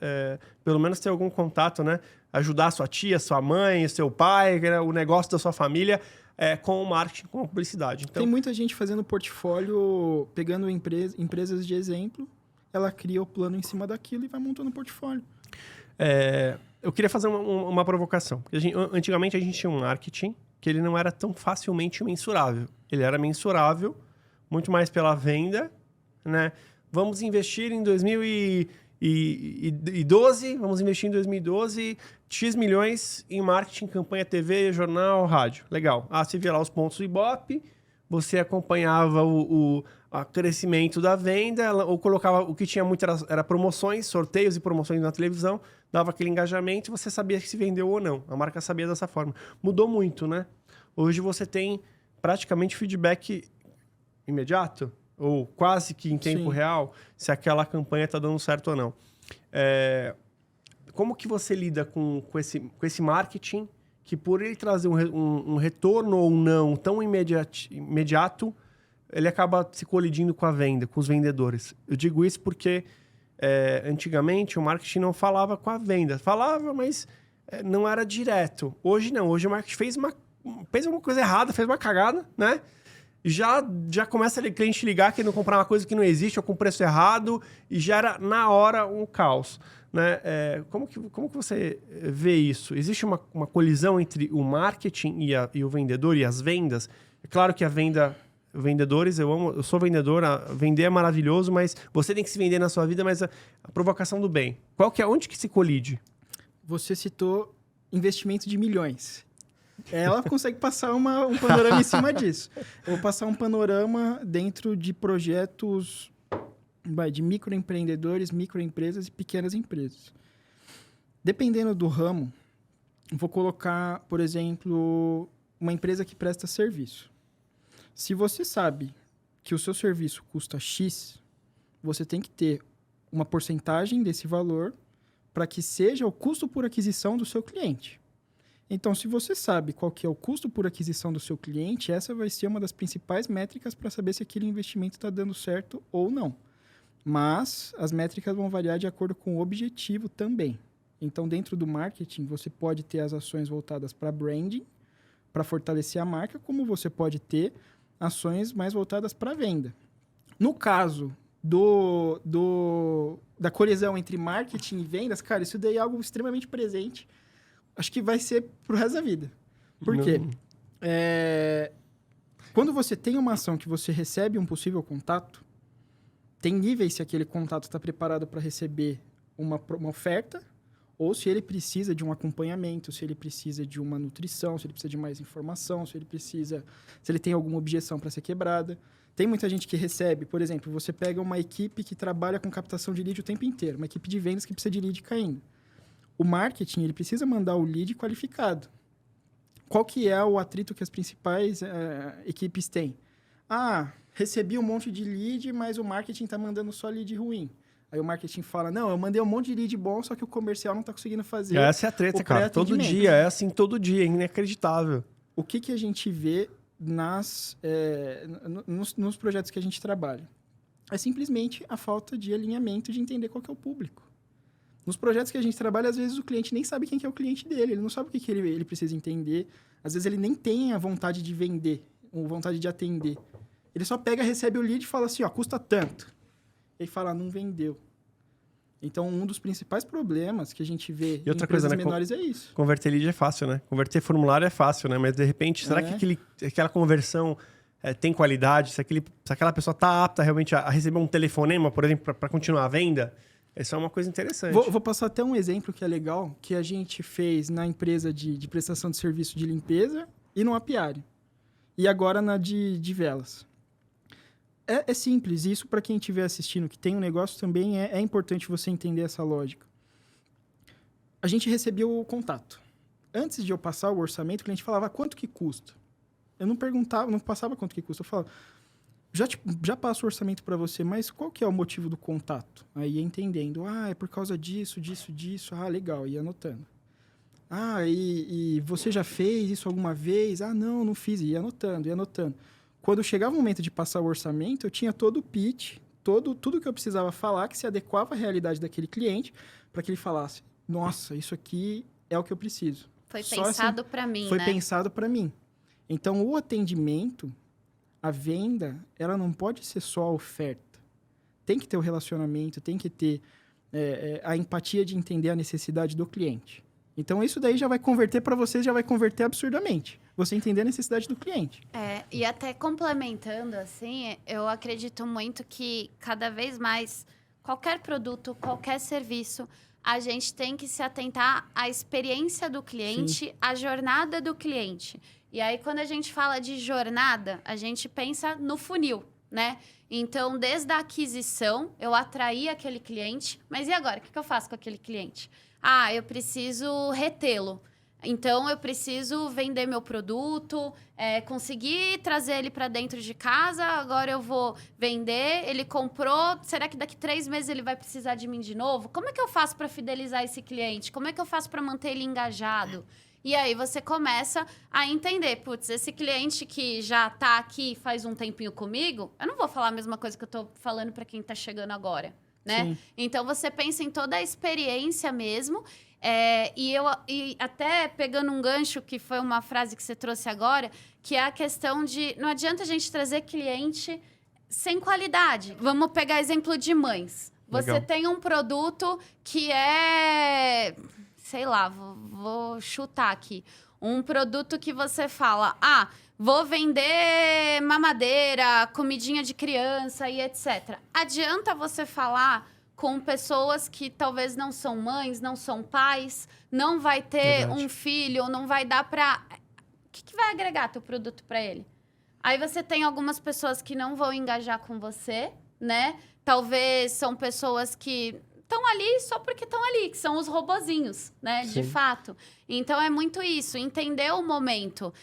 pelo menos, ter algum contato, né? Ajudar a sua tia, sua mãe, seu pai, né, o negócio da sua família, com o marketing, com a publicidade. Então, tem muita gente fazendo portfólio, pegando empresas de exemplo, ela cria o plano em cima daquilo e vai montando o portfólio. Eu queria fazer uma provocação. Porque antigamente a gente tinha um marketing que ele não era tão facilmente mensurável. Ele era mensurável muito mais pela venda, né? Vamos investir em 2012, vamos investir em 2012 X milhões em marketing, campanha TV, jornal, rádio. Legal. Você via lá os pontos do Ibope, você acompanhava o crescimento da venda, ou colocava o que tinha muito era promoções, sorteios e promoções na televisão, dava aquele engajamento e você sabia se vendeu ou não. A marca sabia dessa forma. Mudou muito, né? Hoje você tem praticamente feedback imediato, ou quase que em tempo real, se aquela campanha está dando certo ou não. Como que você lida com esse marketing que, por ele trazer um retorno ou não tão imediato, ele acaba se colidindo com a venda, com os vendedores? Eu digo isso porque antigamente o marketing não falava com a venda. Falava, mas não era direto. Hoje não. Hoje o marketing fez alguma coisa errada, fez uma cagada, né? Já começa o cliente ligar querendo comprar uma coisa que não existe ou com preço errado e gera na hora um caos, né? Como que você vê isso? Existe uma colisão entre o marketing e o vendedor e as vendas? É claro que a venda... Vendedores, eu sou vendedor, vender é maravilhoso, mas você tem que se vender na sua vida, mas a provocação do bem. Onde que se colide? Você citou investimento de milhões. Ela consegue passar um panorama em cima disso. Eu vou passar um panorama dentro de projetos de microempreendedores, microempresas e pequenas empresas. Dependendo do ramo, vou colocar, por exemplo, uma empresa que presta serviço. Se você sabe que o seu serviço custa X, você tem que ter uma porcentagem desse valor para que seja o custo por aquisição do seu cliente. Então, se você sabe qual que é o custo por aquisição do seu cliente, essa vai ser uma das principais métricas para saber se aquele investimento está dando certo ou não. Mas as métricas vão variar de acordo com o objetivo também. Então, dentro do marketing, você pode ter as ações voltadas para branding, para fortalecer a marca, como você pode ter ações mais voltadas para venda. No caso da colisão entre marketing e vendas, cara, isso daí é algo extremamente presente. Acho que vai ser pro resto da vida. Por quê? Quando você tem uma ação que você recebe um possível contato, tem níveis se aquele contato está preparado para receber uma oferta, ou se ele precisa de um acompanhamento, se ele precisa de uma nutrição, se ele precisa de mais informação, se ele tem alguma objeção para ser quebrada. Tem muita gente que recebe, por exemplo, você pega uma equipe que trabalha com captação de lead o tempo inteiro, uma equipe de vendas que precisa de lead caindo. O marketing, ele precisa mandar o lead qualificado. Qual que é o atrito que as principais equipes têm? Recebi um monte de lead, mas o marketing está mandando só lead ruim. Aí o marketing fala, não, eu mandei um monte de lead bom, só que o comercial não está conseguindo fazer. Essa é a treta, cara. Todo dia, é assim todo dia, é inacreditável. O que a gente vê nos projetos que a gente trabalha? É simplesmente a falta de alinhamento de entender qual que é o público. Nos projetos que a gente trabalha, às vezes o cliente nem sabe quem que é o cliente dele, ele não sabe o que ele precisa entender. Às vezes ele nem tem a vontade de vender, ou vontade de atender. Ele só pega, recebe o lead e fala assim, custa tanto. Ele fala, não vendeu. Então, um dos principais problemas que a gente vê em empresas menores é isso. Converter lead é fácil, né? Converter formulário é fácil, né? Mas, de repente, será que aquela conversão tem qualidade? Se aquela pessoa está apta realmente a receber um telefonema, por exemplo, para continuar a venda? Essa é uma coisa interessante. Vou passar até um exemplo que é legal, que a gente fez na empresa de prestação de serviço de limpeza e no apiário. E agora na de velas. É simples, isso para quem estiver assistindo, que tem um negócio também, é importante você entender essa lógica. A gente recebeu o contato. Antes de eu passar o orçamento, o cliente falava, quanto que custa? Eu não perguntava, não passava quanto que custa. Eu falava, já passo o orçamento para você, mas qual que é o motivo do contato? Aí ia entendendo, é por causa disso, legal, ia anotando. E você já fez isso alguma vez? Não fiz, ia anotando. Quando chegava o momento de passar o orçamento, eu tinha todo o pitch, tudo que eu precisava falar, que se adequava à realidade daquele cliente, para que ele falasse, nossa, isso aqui é o que eu preciso. Foi pensado para mim, Foi pensado para mim. Então, o atendimento, a venda, ela não pode ser só a oferta. Tem que ter o relacionamento, tem que ter a empatia de entender a necessidade do cliente. Então, isso daí já vai converter para vocês, já vai converter absurdamente. Você entender a necessidade do cliente. E até complementando, assim, eu acredito muito que cada vez mais, qualquer produto, qualquer serviço, a gente tem que se atentar à experiência do cliente, Sim. à jornada do cliente. E aí, quando a gente fala de jornada, a gente pensa no funil, né? Então, desde a aquisição, eu atraí aquele cliente, mas e agora? O que eu faço com aquele cliente? Eu preciso retê-lo. Então, eu preciso vender meu produto, conseguir trazer ele para dentro de casa, agora eu vou vender, ele comprou, será que daqui 3 meses ele vai precisar de mim de novo? Como é que eu faço para fidelizar esse cliente? Como é que eu faço para manter ele engajado? E aí você começa a entender, putz, esse cliente que já está aqui faz um tempinho comigo, eu não vou falar a mesma coisa que eu estou falando para quem está chegando agora, né? Sim. Então, você pensa em toda a experiência mesmo. E até pegando um gancho, que foi uma frase que você trouxe agora, que é a questão de... Não adianta a gente trazer cliente sem qualidade. Vamos pegar exemplo de mães. Você Legal. Tem um produto que é... Sei lá, vou chutar aqui. Um produto que você fala... vou vender mamadeira, comidinha de criança e etc. Adianta você falar com pessoas que talvez não são mães, não são pais, não vai ter um filho, não vai dar para... O que vai agregar teu produto para ele? Aí você tem algumas pessoas que não vão engajar com você, né? Talvez são pessoas que estão ali só porque estão ali, que são os robozinhos, né? Sim. De fato. Então, é muito isso, entender o momento.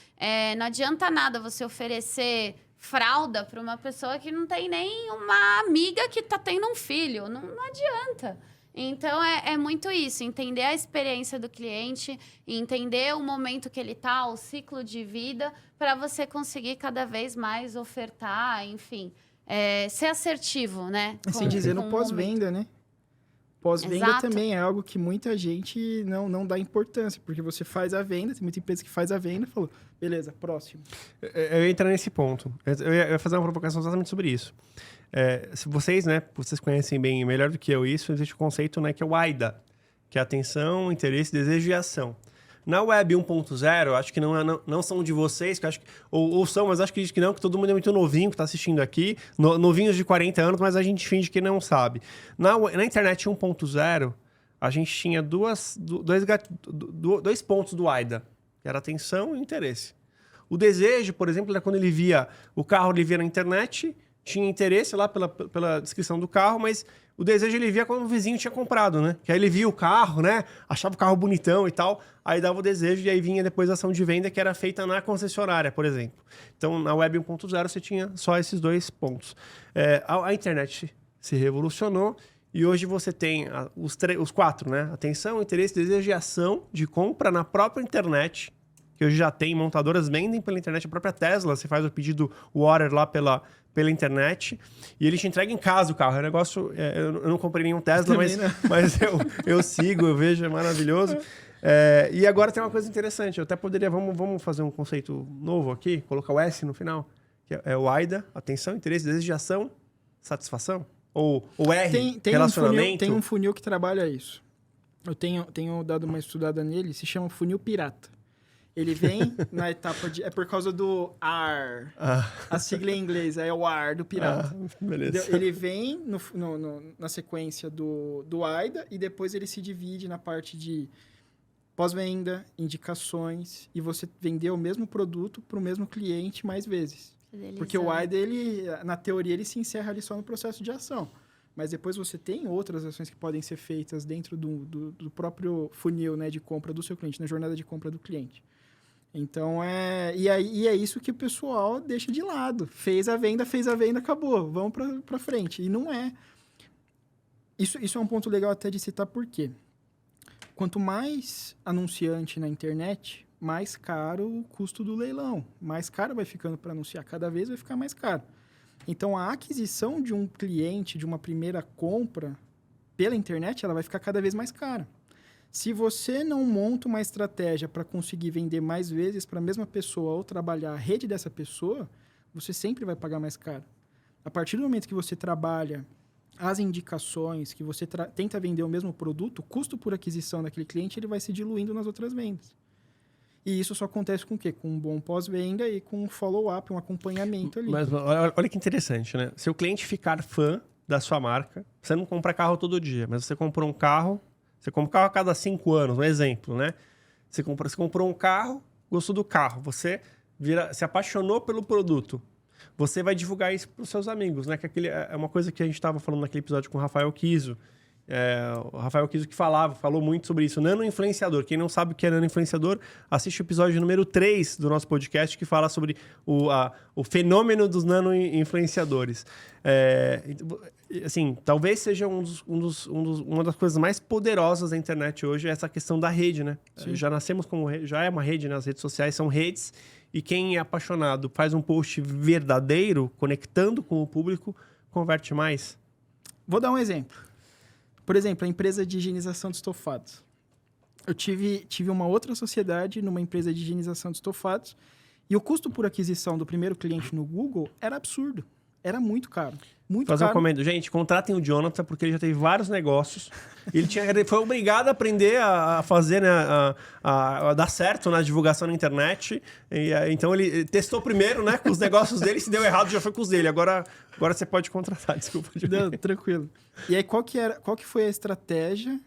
Não adianta nada você oferecer fralda para uma pessoa que não tem nem uma amiga que tá tendo um filho. Não adianta. Então, é muito isso. Entender a experiência do cliente, entender o momento que ele tá, o ciclo de vida, para você conseguir cada vez mais ofertar, enfim, ser assertivo, né? Assim dizer, no pós-venda, né? Pós-venda Exato. também é algo que muita gente não dá importância, porque você faz a venda, tem muita empresa que faz a venda e falou, beleza, próximo. Eu ia entrar nesse ponto. Eu ia fazer uma provocação exatamente sobre isso. Se vocês, né, vocês conhecem bem, melhor do que eu isso, existe o conceito, né, que é o AIDA, que é atenção, interesse, desejo e ação. Na Web 1.0, acho que não são de vocês, que acho que, ou são, mas acho que não, que todo mundo é muito novinho que está assistindo aqui, novinhos de 40 anos, mas a gente finge que não sabe. Na internet 1.0, a gente tinha dois pontos do AIDA, que era atenção e interesse. O desejo, por exemplo, era quando ele via o carro, ele via na internet, tinha interesse lá pela descrição do carro, mas o desejo ele via quando o vizinho tinha comprado, né? Que aí ele via o carro, né? Achava o carro bonitão e tal, aí dava o desejo e aí vinha depois a ação de venda que era feita na concessionária, por exemplo. Então, na Web 1.0 você tinha só esses dois pontos. A internet se revolucionou e hoje você tem os quatro, né? Atenção, interesse, desejo e ação de compra na própria internet, que hoje já tem, montadoras vendem pela internet, a própria Tesla, você faz o pedido, o order lá pela internet, e ele te entrega em casa o carro. É um negócio... eu não comprei nenhum Tesla, mas eu sigo, eu vejo, é maravilhoso. E agora tem uma coisa interessante, eu até poderia... Vamos fazer um conceito novo aqui, colocar o S no final, que é o AIDA, atenção, interesse, desejo de ação, satisfação, ou R, relacionamento. Tem um funil que trabalha isso. Eu tenho dado uma estudada nele, se chama funil pirata. Ele vem na etapa de... É por causa do AR. A sigla em inglês é o AR do pirata. Beleza. Ele vem na sequência do AIDA e depois ele se divide na parte de pós-venda, indicações e você vender o mesmo produto para o mesmo cliente mais vezes. Porque o AIDA, na teoria, ele se encerra ali só no processo de ação. Mas depois você tem outras ações que podem ser feitas dentro do próprio funil, né, de compra do seu cliente, na jornada de compra do cliente. Então, e é isso que o pessoal deixa de lado. Fez a venda, acabou. Vamos para frente. E não é. Isso é um ponto legal até de citar, por quê? Quanto mais anunciante na internet, mais caro o custo do leilão. Mais caro vai ficando para anunciar. Cada vez vai ficar mais caro. Então, a aquisição de um cliente, de uma primeira compra pela internet, ela vai ficar cada vez mais cara. Se você não monta uma estratégia para conseguir vender mais vezes para a mesma pessoa ou trabalhar a rede dessa pessoa, você sempre vai pagar mais caro. A partir do momento que você trabalha as indicações, que você tenta vender o mesmo produto, o custo por aquisição daquele cliente ele vai se diluindo nas outras vendas. E isso só acontece com o quê? Com um bom pós-venda e com um follow-up, um acompanhamento ali. Mas olha que interessante, né? Se o cliente ficar fã da sua marca, você não compra carro todo dia, mas você comprou um carro... Você compra um carro a cada 5 anos, um exemplo, né? Você comprou um carro, gostou do carro, você se apaixonou pelo produto. Você vai divulgar isso para os seus amigos, né? Que é uma coisa que a gente estava falando naquele episódio com o Rafael Kiso. O Rafael Kiso que falou muito sobre isso. Nano-influenciador. Quem não sabe o que é nano-influenciador, assiste o episódio número 3 do nosso podcast, que fala sobre o fenômeno dos nano-influenciadores. Assim, talvez seja uma das coisas mais poderosas da internet hoje, essa questão da rede, né? Já nascemos já é uma rede, né? As redes sociais são redes, e quem é apaixonado faz um post verdadeiro, conectando com o público, converte mais. Vou dar um exemplo. Por exemplo, a empresa de higienização de estofados. Eu tive uma outra sociedade numa empresa de higienização de estofados e o custo por aquisição do primeiro cliente no Google era absurdo. Era muito caro. Muito Fazer caro. um comentário. Gente, contratem o Jonathan, porque ele já teve vários negócios. Ele foi obrigado a aprender a fazer, né, a dar certo na divulgação na internet. Então, ele testou primeiro, né, com os negócios dele. Se deu errado, já foi com os dele. Agora você pode contratar, desculpa. Não, tranquilo. E aí, qual que foi a estratégia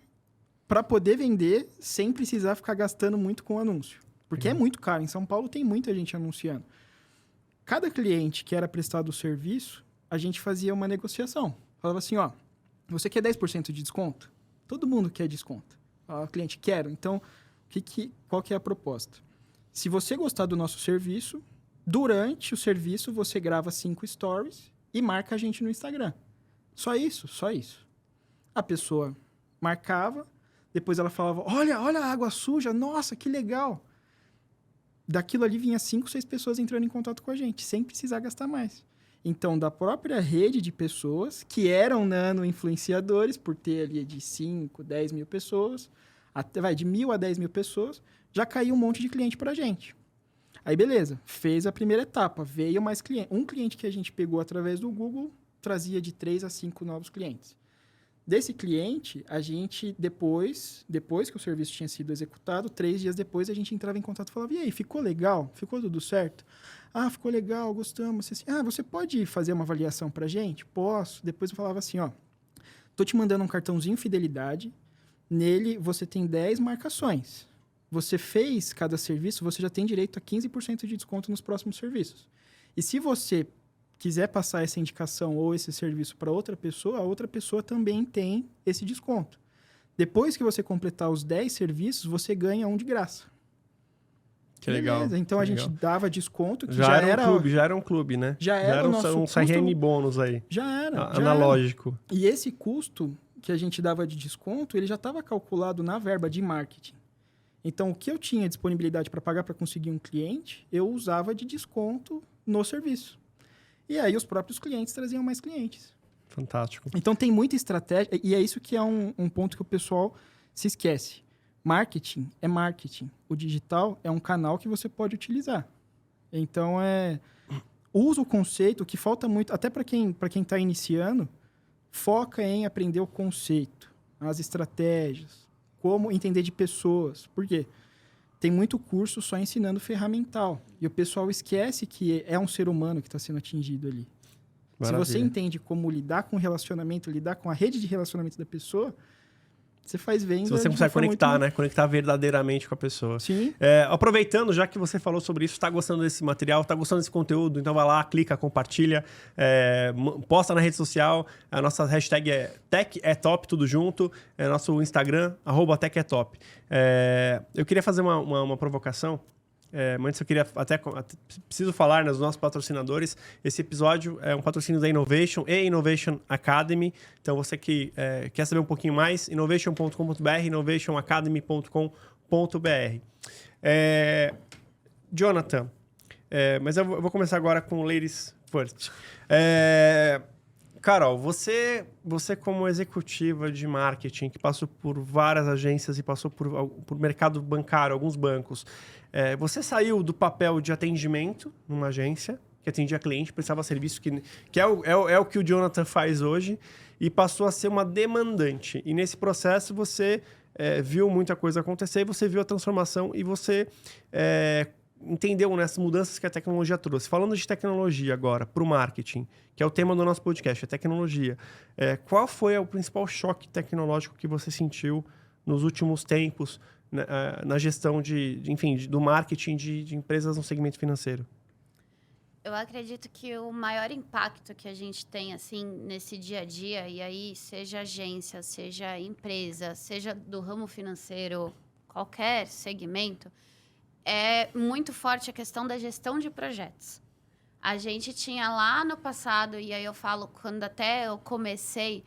para poder vender sem precisar ficar gastando muito com anúncio? Porque é muito caro. Em São Paulo tem muita gente anunciando. Cada cliente que era prestado o serviço, a gente fazia uma negociação. Falava assim, ó, você quer 10% de desconto? Todo mundo quer desconto. O cliente, quero. Então, qual que é a proposta? Se você gostar do nosso serviço, Durante o serviço, você grava 5 stories e marca a gente no Instagram. Só isso, só isso. A pessoa marcava, depois ela falava, olha a água suja, nossa, que legal. Daquilo ali vinha 5, 6 pessoas entrando em contato com a gente, sem precisar gastar mais. Então, da própria rede de pessoas, que eram nano-influenciadores, por ter ali de 5, 10 mil pessoas, de 1.000 a 10 mil pessoas, já caiu um monte de cliente pra gente. Aí, beleza, fez a primeira etapa, veio mais cliente. Um cliente que a gente pegou através do Google trazia de 3 a 5 novos clientes. Desse cliente, a gente, depois que o serviço tinha sido executado, 3 dias depois, a gente entrava em contato e falava, e aí, ficou legal? Ficou tudo certo? Ah, ficou legal, gostamos. Assim, você pode fazer uma avaliação pra gente? Posso. Depois eu falava assim, tô te mandando um cartãozinho fidelidade, nele você tem 10 marcações. Você fez cada serviço, você já tem direito a 15% de desconto nos próximos serviços. E se você quiser passar essa indicação ou esse serviço para outra pessoa, a outra pessoa também tem esse desconto. Depois que você completar os 10 serviços, você ganha um de graça. Que legal. Beleza. Então, que a gente legal. dava desconto, que Já era um clube, né? Já era o nosso um custo. CRM bônus aí. Já era. Analógico. E esse custo que a gente dava de desconto, ele já estava calculado na verba de marketing. Então, o que eu tinha disponibilidade para pagar para conseguir um cliente, eu usava de desconto no serviço. E aí, os próprios clientes traziam mais clientes. Fantástico. Então, tem muita estratégia, e é isso que é um ponto que o pessoal se esquece. Marketing é marketing. O digital é um canal que você pode utilizar. Então, usa o conceito, que falta muito, até para quem está iniciando, foca em aprender o conceito, as estratégias, como entender de pessoas. Por quê? Tem muito curso só ensinando ferramental. E o pessoal esquece que é um ser humano que está sendo atingido ali. Maravilha. Se você entende como lidar com o relacionamento, lidar com a rede de relacionamento da pessoa, você faz venda. Se você consegue conectar, né? Conectar verdadeiramente com a pessoa. Sim. Aproveitando, já que você falou sobre isso, está gostando desse material, está gostando desse conteúdo, então vai lá, clica, compartilha, posta na rede social. A nossa hashtag é TechEtop, tudo junto. É nosso Instagram, @TechEtop. Eu queria fazer uma provocação. Mas antes eu queria até preciso falar nos nossos patrocinadores. Esse episódio é um patrocínio da Innovation e Innovation Academy. Então, você que quer saber um pouquinho mais, innovation.com.br, innovationacademy.com.br. Jonathan, mas eu vou começar agora com Ladies First. Carol, você como executiva de marketing, que passou por várias agências e passou por mercado bancário, alguns bancos, você saiu do papel de atendimento numa agência, que atendia cliente, prestava serviço, que é o que o Jonathan faz hoje, e passou a ser uma demandante. E nesse processo você viu muita coisa acontecer, você viu a transformação e você entendeu nessas mudanças que a tecnologia trouxe. Falando de tecnologia agora, para o marketing, que é o tema do nosso podcast, a tecnologia. Qual foi o principal choque tecnológico que você sentiu nos últimos tempos na gestão do marketing de empresas no segmento financeiro? Eu acredito que o maior impacto que a gente tem assim nesse dia a dia, e aí seja agência, seja empresa, seja do ramo financeiro, qualquer segmento, é muito forte a questão da gestão de projetos. A gente tinha lá no passado, e aí eu falo, quando até eu comecei,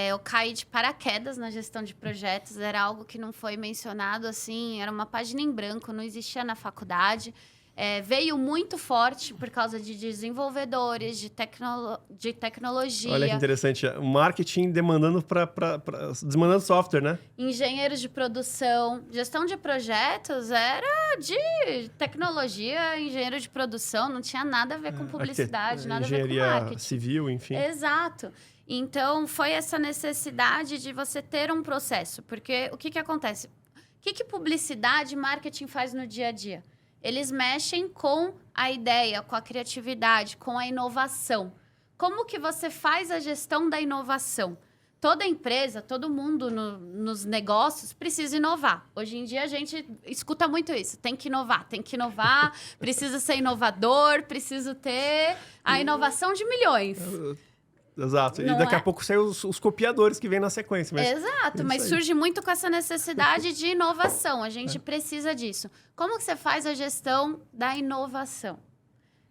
eu caí de paraquedas na gestão de projetos, era algo que não foi mencionado, assim, era uma página em branco, não existia na faculdade. Veio muito forte por causa de desenvolvedores, de tecnologia. Olha que interessante, o marketing demandando software, né? Engenheiros de produção, gestão de projetos era de tecnologia, engenheiro de produção, não tinha nada a ver com publicidade, nada a ver com marketing. Engenharia civil, enfim. Exato. Então, foi essa necessidade de você ter um processo, porque o que acontece? O que publicidade e marketing faz no dia a dia? Eles mexem com a ideia, com a criatividade, com a inovação. Como que você faz a gestão da inovação? Toda empresa, todo mundo nos negócios precisa inovar. Hoje em dia a gente escuta muito isso. Tem que inovar, precisa ser inovador, precisa ter a inovação de milhões. Exato. Não e daqui a pouco saem os copiadores que vêm na sequência. Exato, mas surge muito com essa necessidade de inovação. A gente precisa disso. Como que você faz a gestão da inovação?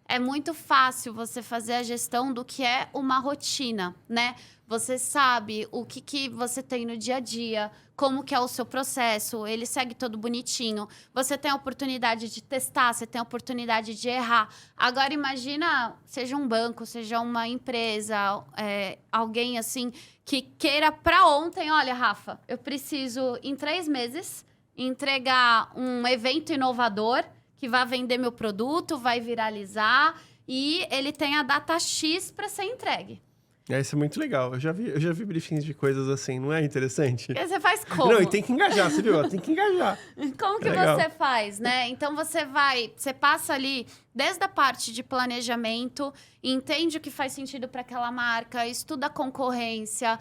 é muito fácil você fazer a gestão do que é uma rotina, né? Você sabe o que você tem no dia a dia, como que é o seu processo, ele segue todo bonitinho. Você tem a oportunidade de testar, você tem a oportunidade de errar. Agora, imagina, seja um banco, seja uma empresa, alguém assim, que queira para ontem, olha, Rafa, eu preciso, em 3 meses, entregar um evento inovador que vai vender meu produto, vai viralizar e ele tem a data X para ser entregue. Isso é muito legal. Eu já vi briefings de coisas assim, não é interessante? E você faz como? Não, e tem que engajar, você viu? Tem que engajar. Como que você faz, né? Então, você passa ali desde a parte de planejamento, entende o que faz sentido para aquela marca, estuda a concorrência,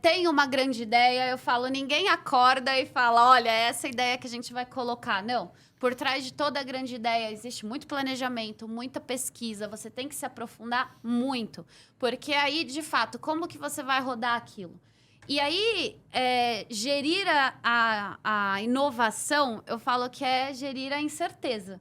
tem uma grande ideia. Eu falo, ninguém acorda e fala, olha, essa ideia que a gente vai colocar. Não. Por trás de toda a grande ideia existe muito planejamento, muita pesquisa. Você tem que se aprofundar muito. Porque aí, de fato, como que você vai rodar aquilo? E aí, gerir a inovação, eu falo que é gerir a incerteza.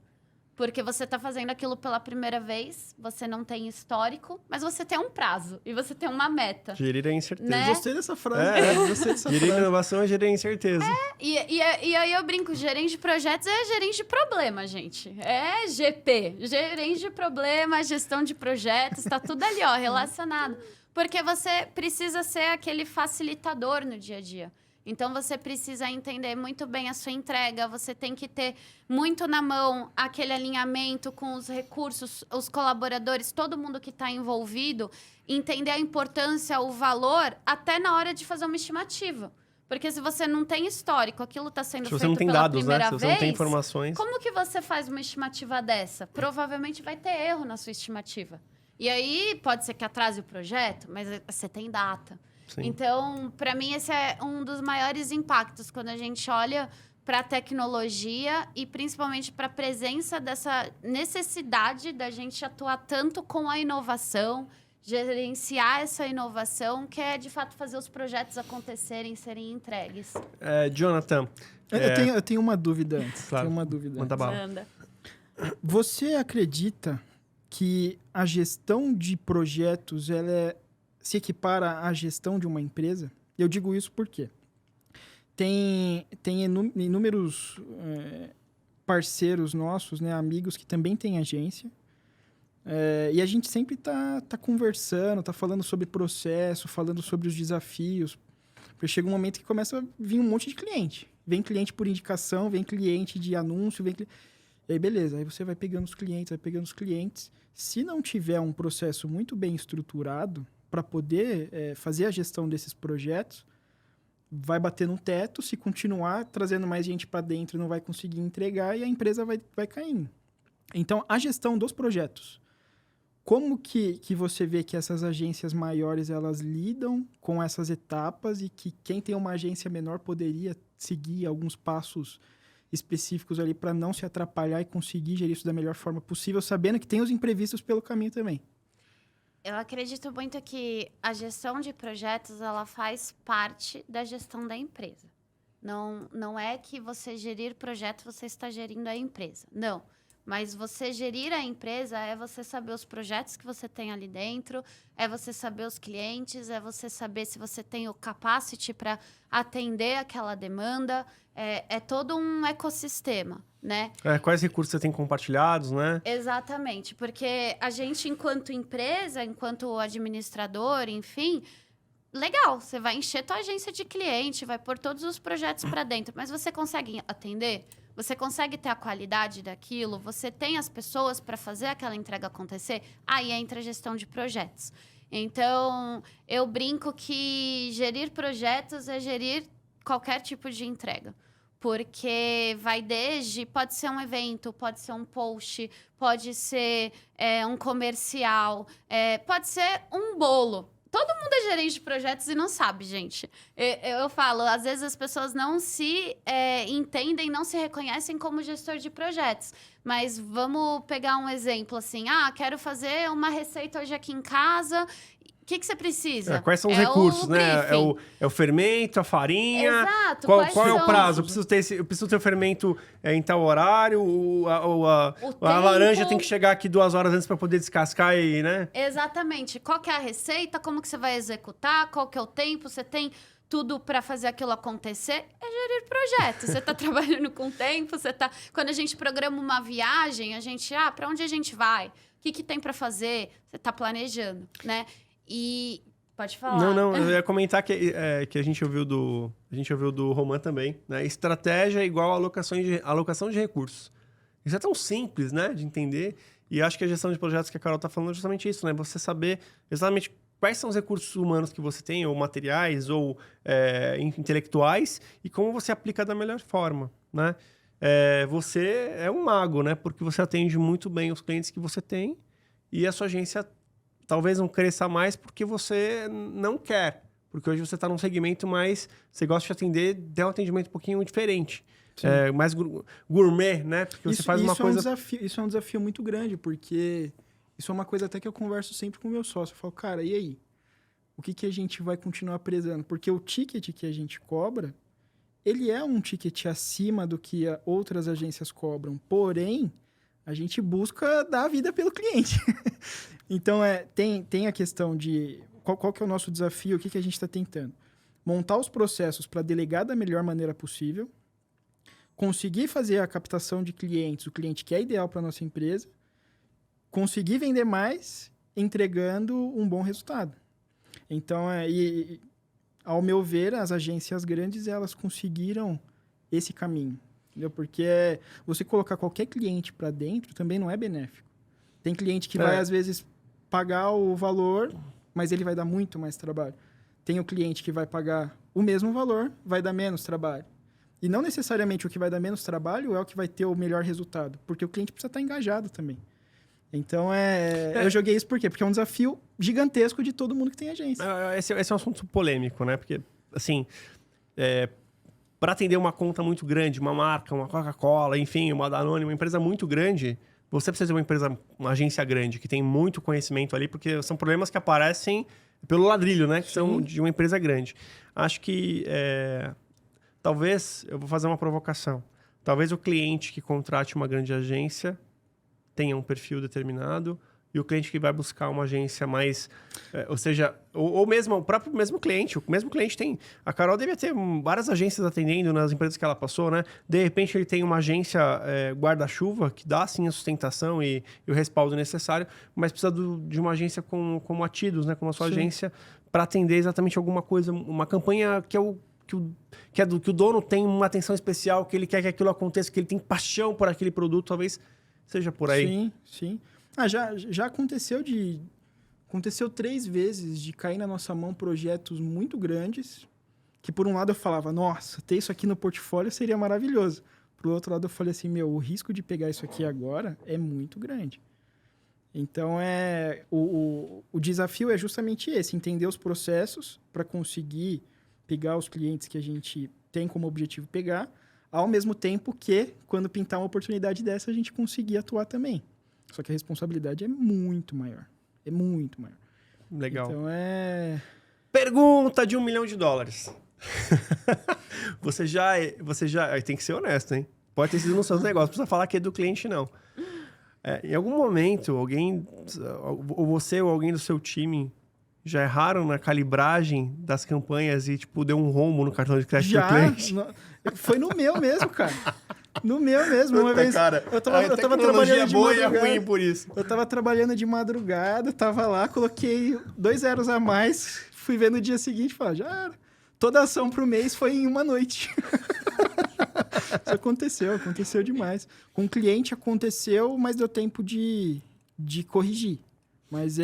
Porque você está fazendo aquilo pela primeira vez, você não tem histórico, mas você tem um prazo e você tem uma meta. Gerir a incerteza. Né? Gostei dessa frase. Gostei dessa Gerir a frase. inovação é gerir a incerteza. E aí eu brinco, gerente de projetos é gerente de problema, gente. É GP, gerente de problema, gestão de projetos, tá tudo ali, ó, relacionado. Porque você precisa ser aquele facilitador no dia a dia. Então, você precisa entender muito bem a sua entrega, você tem que ter muito na mão aquele alinhamento com os recursos, os colaboradores, todo mundo que está envolvido, entender a importância, o valor, até na hora de fazer uma estimativa. Porque se você não tem histórico, aquilo está sendo feito pela primeira vez... Se você não tem dados, né? Se você não tem informações... Como que você faz uma estimativa dessa? Provavelmente vai ter erro na sua estimativa. E aí, pode ser que atrase o projeto, mas você tem data. Sim. Então, para mim, esse é um dos maiores impactos quando a gente olha para a tecnologia e principalmente para a presença dessa necessidade da gente atuar tanto com a inovação, gerenciar essa inovação, que é, de fato, fazer os projetos acontecerem, serem entregues. Jonathan... Eu tenho uma dúvida antes. Claro. Tenho uma dúvida. Manda bala. Você acredita que a gestão de projetos ela se equipara à gestão de uma empresa? Eu digo isso porque tem inúmeros parceiros nossos, né, amigos que também têm agência, e a gente sempre tá conversando, tá falando sobre processo, falando sobre os desafios, porque chega um momento que começa a vir um monte de cliente. Vem cliente por indicação, vem cliente de anúncio, e aí beleza, aí você vai pegando os clientes. Se não tiver um processo muito bem estruturado para poder fazer a gestão desses projetos, vai bater no teto, se continuar trazendo mais gente para dentro, não vai conseguir entregar e a empresa vai caindo. Então, a gestão dos projetos, como que você vê que essas agências maiores elas lidam com essas etapas e que quem tem uma agência menor poderia seguir alguns passos específicos ali para não se atrapalhar e conseguir gerir isso da melhor forma possível, sabendo que tem os imprevistos pelo caminho também? Eu acredito muito que a gestão de projetos, ela faz parte da gestão da empresa. Não é que você gerir projeto, você está gerindo a empresa. Não. Mas você gerir a empresa é você saber os projetos que você tem ali dentro, é você saber os clientes, é você saber se você tem o capacity para atender aquela demanda. É todo um ecossistema, né? Quais recursos você tem compartilhados, né? Exatamente, porque a gente, enquanto empresa, enquanto administrador, enfim, legal, você vai encher tua agência de cliente, vai pôr todos os projetos para dentro, mas você consegue atender? Você consegue ter a qualidade daquilo? Você tem as pessoas para fazer aquela entrega acontecer? Aí entra a gestão de projetos. Então, eu brinco que gerir projetos é gerir qualquer tipo de entrega. Porque pode ser um evento, pode ser um post, pode ser um comercial, pode ser um bolo. Todo mundo é gerente de projetos e não sabe, gente. Eu falo, às vezes as pessoas não se entendem, não se reconhecem como gestor de projetos. Mas vamos pegar um exemplo assim. Quero fazer uma receita hoje aqui em casa que você precisa? Quais são os recursos, né? É o fermento, a farinha. Exato. Qual é o são? prazo? Eu preciso ter o fermento em tal horário, a laranja tem que chegar aqui 2 horas antes para poder descascar e, né? Exatamente. Qual que é a receita? Como que você vai executar? Qual que é o tempo? Você tem tudo para fazer aquilo acontecer? É gerir projeto. Você está trabalhando com tempo, Quando a gente programa uma viagem, a gente... para onde a gente vai? O que tem para fazer? Você está planejando, né? E... Pode falar. Não, eu ia comentar que a gente ouviu do Roman também, né? Estratégia é igual a alocação de recursos. Isso é tão simples, né? De entender. E acho que a gestão de projetos que a Carol está falando é justamente isso, né? Você saber exatamente quais são os recursos humanos que você tem, ou materiais, ou intelectuais, e como você aplica da melhor forma, né? Você é um mago, né? Porque você atende muito bem os clientes que você tem e a sua agência talvez não cresça mais porque você não quer. Porque hoje você está num segmento mais... Você gosta de atender, der um atendimento um pouquinho diferente. Mais gourmet, né? Porque você faz uma coisa... Isso é um desafio muito grande, porque isso é uma coisa até que eu converso sempre com o meu sócio. Eu falo, cara, e aí? O que a gente vai continuar prezando? Porque o ticket que a gente cobra, ele é um ticket acima do que outras agências cobram. Porém, a gente busca dar a vida pelo cliente. Então, tem a questão de... Qual que é o nosso desafio? O que a gente está tentando? Montar os processos para delegar da melhor maneira possível, conseguir fazer a captação de clientes, o cliente que é ideal para a nossa empresa, conseguir vender mais, entregando um bom resultado. Então, ao meu ver, as agências grandes, elas conseguiram esse caminho. Entendeu? Porque você colocar qualquer cliente para dentro também não é benéfico. Tem cliente que vai, às vezes, pagar o valor, mas ele vai dar muito mais trabalho. Tem o cliente que vai pagar o mesmo valor, vai dar menos trabalho. E não necessariamente o que vai dar menos trabalho é o que vai ter o melhor resultado, porque o cliente precisa estar engajado também. Então, eu joguei isso por quê? Porque é um desafio gigantesco de todo mundo que tem agência. Esse é um assunto polêmico, né? Porque, assim, para atender uma conta muito grande, uma marca, uma Coca-Cola, enfim, uma Danone, uma empresa muito grande, você precisa ter uma agência grande, que tem muito conhecimento ali, porque são problemas que aparecem pelo ladrilho, né? Que são de uma empresa grande. Acho que, talvez, eu vou fazer uma provocação. Talvez o cliente que contrate uma grande agência tenha um perfil determinado e o cliente que vai buscar uma agência mais... ou seja, ou mesmo o próprio cliente. O mesmo cliente tem... A Carol devia ter várias agências atendendo nas empresas que ela passou, né? De repente, ele tem uma agência guarda-chuva que dá, sim, a sustentação e o respaldo necessário, mas precisa de uma agência como a Tidos, né? Como a sua agência, para atender exatamente alguma coisa, uma campanha que o dono tem uma atenção especial, que ele quer que aquilo aconteça, que ele tem paixão por aquele produto, talvez seja por aí. Sim. Já aconteceu Aconteceu 3 vezes de cair na nossa mão projetos muito grandes, que por um lado eu falava, nossa, ter isso aqui no portfólio seria maravilhoso. Por outro lado eu falei assim, o risco de pegar isso aqui agora é muito grande. Então, o desafio é justamente esse, entender os processos para conseguir pegar os clientes que a gente tem como objetivo pegar, ao mesmo tempo que, quando pintar uma oportunidade dessa, a gente conseguir atuar também. Só que a responsabilidade é muito maior. É muito maior. Legal. Então, Pergunta de $1 milhão. Você já... Tem que ser honesto, hein? Pode ter sido no seu negócio. Não precisa falar que é do cliente, não. Em algum momento, alguém... Ou você ou alguém do seu time já erraram na calibragem das campanhas e, deu um rombo no cartão de crédito do cliente? Foi no meu mesmo, cara. No meu mesmo. Uma vez, cara, eu tava trabalhando de boa madrugada. E é ruim por isso. Eu tava trabalhando de madrugada, tava lá, coloquei 2 zeros a mais, fui ver no dia seguinte e falei, já era. Toda ação pro mês foi em uma noite. Isso aconteceu demais. Com o cliente aconteceu, mas deu tempo de corrigir. Mas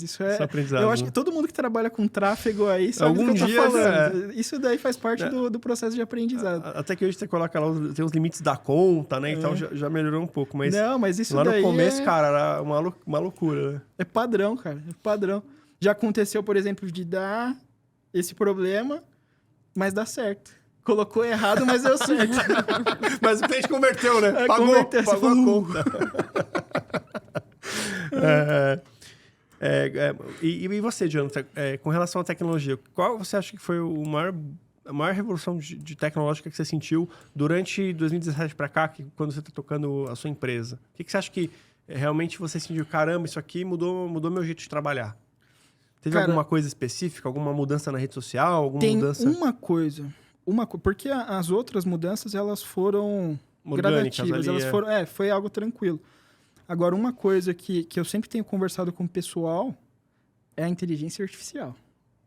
isso é... aprendizado, eu acho que todo mundo que trabalha com tráfego aí sabe algum do que eu tô dia falando. Isso daí faz parte do processo de aprendizado. Até que hoje você coloca lá, tem os limites da conta, né? Então já melhorou um pouco. Mas não, mas isso lá daí no começo, cara, era uma loucura, né? É padrão, cara. É padrão. Já aconteceu, por exemplo, de dar esse problema, mas dá certo. Colocou errado, mas deu certo. Mas o cliente converteu, né? Pagou a conta. E você, Jonathan, com relação à tecnologia, qual você acha que foi a maior revolução de tecnológica que você sentiu durante 2017 para cá, quando você está tocando a sua empresa? O que você acha que realmente você sentiu, caramba, isso aqui mudou meu jeito de trabalhar? Teve alguma coisa específica, alguma mudança na rede social, mudança... Uma coisa, porque as outras mudanças, elas foram gradativas, elas foram, foi algo tranquilo. Agora, uma coisa que eu sempre tenho conversado com o pessoal é a inteligência artificial.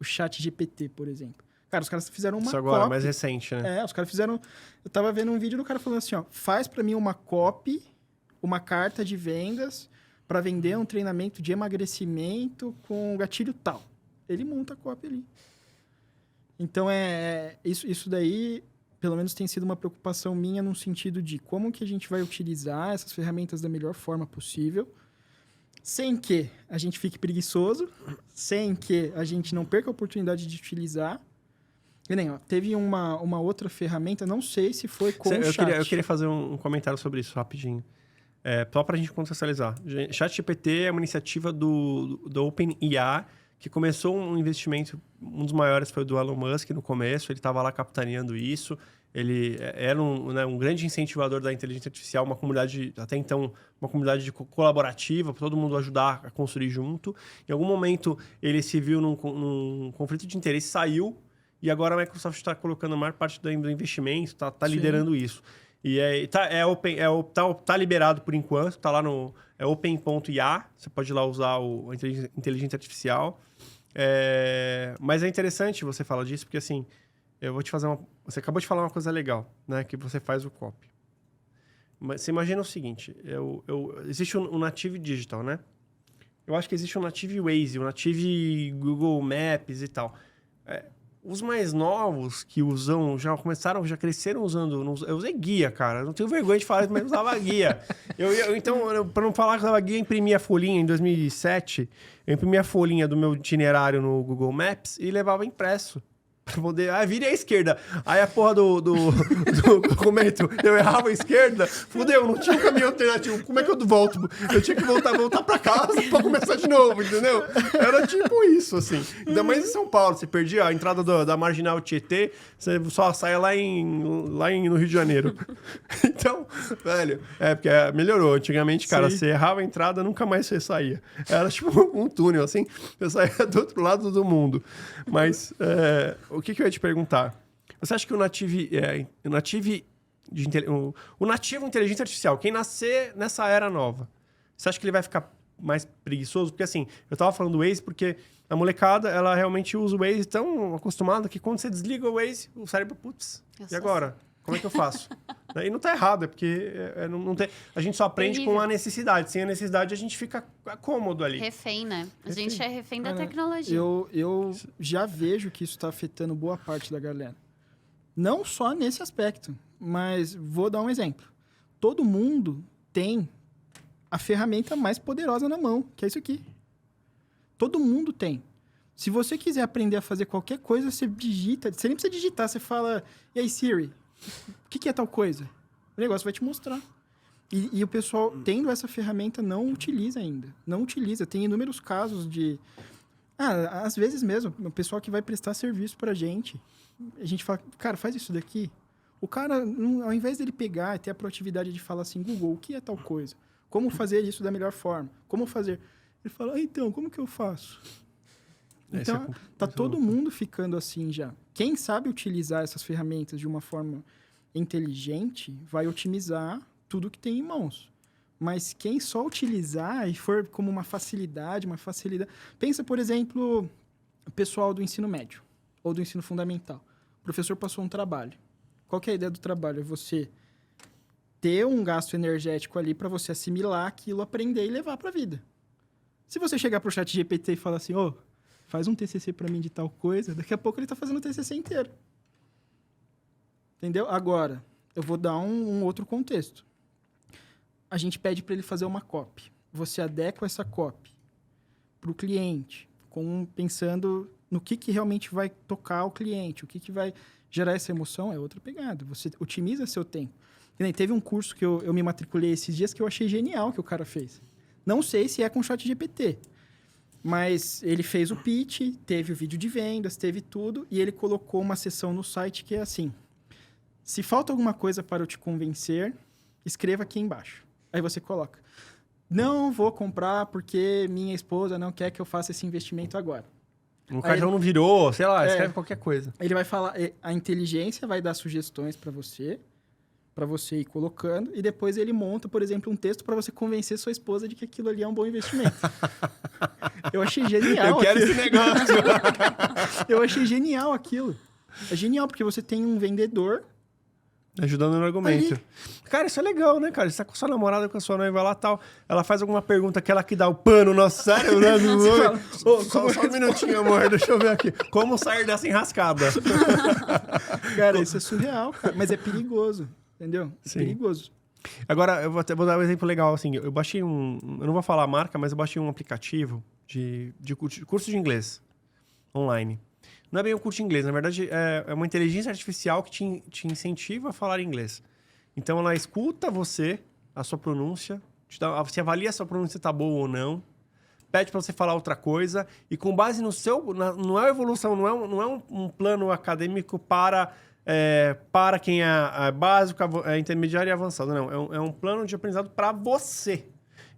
O ChatGPT, por exemplo. Cara, os caras fizeram uma Isso agora, copy. mais recente, né? Os caras fizeram... Eu tava vendo um vídeo do cara falando assim, ó, faz pra mim uma copy, uma carta de vendas para vender um treinamento de emagrecimento com gatilho tal. Ele monta a copy ali. Então, isso daí, pelo menos, tem sido uma preocupação minha no sentido de como que a gente vai utilizar essas ferramentas da melhor forma possível, sem que a gente fique preguiçoso, sem que a gente não perca a oportunidade de utilizar. E nem, ó, teve uma outra ferramenta, não sei se foi com o chat. Eu queria fazer um comentário sobre isso rapidinho. Só para a gente contextualizar. ChatGPT é uma iniciativa do OpenAI, que começou um investimento, um dos maiores foi o do Elon Musk no começo, ele estava lá capitaneando isso, ele era um grande incentivador da inteligência artificial, uma comunidade, até então, uma comunidade colaborativa, para todo mundo ajudar a construir junto. Em algum momento, ele se viu num conflito de interesse, saiu, e agora a Microsoft está colocando a maior parte do investimento, está liderando isso. E tá liberado por enquanto, tá lá no open.ia, você pode ir lá usar a inteligência artificial. Mas é interessante você falar disso, porque assim, eu vou te fazer você acabou de falar uma coisa legal, né? Que você faz o copy. Mas você imagina o seguinte, existe um Native Digital, né? Eu acho que existe um Native Waze, um Native Google Maps e tal. Os mais novos que já cresceram usando... Eu usei guia, cara. Não tenho vergonha de falar isso, mas eu usava guia. Então, para não falar que eu usava guia, eu imprimi a folhinha em 2007. Eu imprimi a folhinha do meu itinerário no Google Maps e levava impresso. Pra poder... vire à esquerda. Aí a porra do documento, eu errava a esquerda, fudeu, não tinha um caminho alternativo. Como é que eu volto? Eu tinha que voltar pra casa pra começar de novo, entendeu? Era tipo isso, assim. Ainda mais em São Paulo, você perdia a entrada da Marginal Tietê, você só saia lá no Rio de Janeiro. Então, velho, porque melhorou. Antigamente, cara, você errava a entrada, nunca mais você saía. Era tipo um túnel, assim, você saía do outro lado do mundo. Mas... o que eu ia te perguntar? Você acha que o nativo inteligência artificial, quem nascer nessa era nova, você acha que ele vai ficar mais preguiçoso? Porque assim, eu tava falando do Waze porque a molecada, ela realmente usa o Waze tão acostumada que quando você desliga o Waze, o cérebro, putz, e agora? Como é que eu faço? E não tá errado, porque a gente só aprende com a necessidade. Sem a necessidade, a gente fica cômodo ali. Refém, né? A gente é refém da tecnologia. Eu já vejo que isso está afetando boa parte da galera. Não só nesse aspecto, mas vou dar um exemplo. Todo mundo tem a ferramenta mais poderosa na mão, que é isso aqui. Todo mundo tem. Se você quiser aprender a fazer qualquer coisa, você digita. Você nem precisa digitar, você fala... E aí, Siri? O que é tal coisa? O negócio vai te mostrar. E o pessoal, tendo essa ferramenta, não utiliza ainda. Não utiliza. Tem inúmeros casos de... às vezes mesmo, o pessoal que vai prestar serviço pra gente, a gente fala, cara, faz isso daqui. O cara, ao invés dele pegar e ter a proatividade de falar assim, Google, o que é tal coisa? Como fazer isso da melhor forma? Como fazer? Ele fala, então, como que eu faço? Então, tá todo mundo ficando assim já. Quem sabe utilizar essas ferramentas de uma forma inteligente vai otimizar tudo que tem em mãos. Mas quem só utilizar e for como uma facilidade... Pensa, por exemplo, o pessoal do ensino médio ou do ensino fundamental. O professor passou um trabalho. Qual que é a ideia do trabalho? É você ter um gasto energético ali para você assimilar aquilo, aprender e levar para a vida. Se você chegar para o ChatGPT e falar assim, faz um TCC para mim de tal coisa, daqui a pouco ele está fazendo o TCC inteiro. Entendeu? Agora, eu vou dar um outro contexto. A gente pede para ele fazer uma copy. Você adequa essa copy para o cliente, pensando no que realmente vai tocar o cliente, o que vai gerar essa emoção, é outra pegada. Você otimiza seu tempo. Teve um curso que eu me matriculei esses dias que eu achei genial que o cara fez. Não sei se é com ChatGPT. Mas ele fez o pitch, teve o vídeo de vendas, teve tudo, e ele colocou uma seção no site que é assim: se falta alguma coisa para eu te convencer, escreva aqui embaixo. Aí você coloca: não vou comprar porque minha esposa não quer que eu faça esse investimento agora. O cartão não virou, sei lá, É. escreve qualquer coisa. Ele vai falar, a inteligência vai dar sugestões para você ir colocando, e depois ele monta, por exemplo, um texto para você convencer sua esposa de que aquilo ali é um bom investimento. Eu achei genial. Eu quero esse negócio. Eu achei genial aquilo. É genial, porque você tem um vendedor. Ajudando no argumento. Ali. Cara, isso é legal, né, cara? Você tá com sua namorada, com a sua noiva lá e tal. Ela faz alguma pergunta, aquela que dá o pano no nosso cérebro, né? Só um minutinho, amor. Deixa eu ver aqui. Como sair dessa enrascada? Cara, isso é surreal, cara. Mas é perigoso, entendeu? É Sim. perigoso. Agora, eu vou dar um exemplo legal, assim. Eu baixei um... Eu não vou falar a marca, mas eu baixei um aplicativo de curso de inglês online. Não é bem um curso de inglês. Na verdade, é uma inteligência artificial que te incentiva a falar inglês. Então, ela escuta você, a sua pronúncia, você avalia se a pronúncia tá boa ou não, pede para você falar outra coisa, e com base no seu... não é evolução, não é um plano acadêmico para quem é básico, intermediário e avançado. Não, é um plano de aprendizado para você.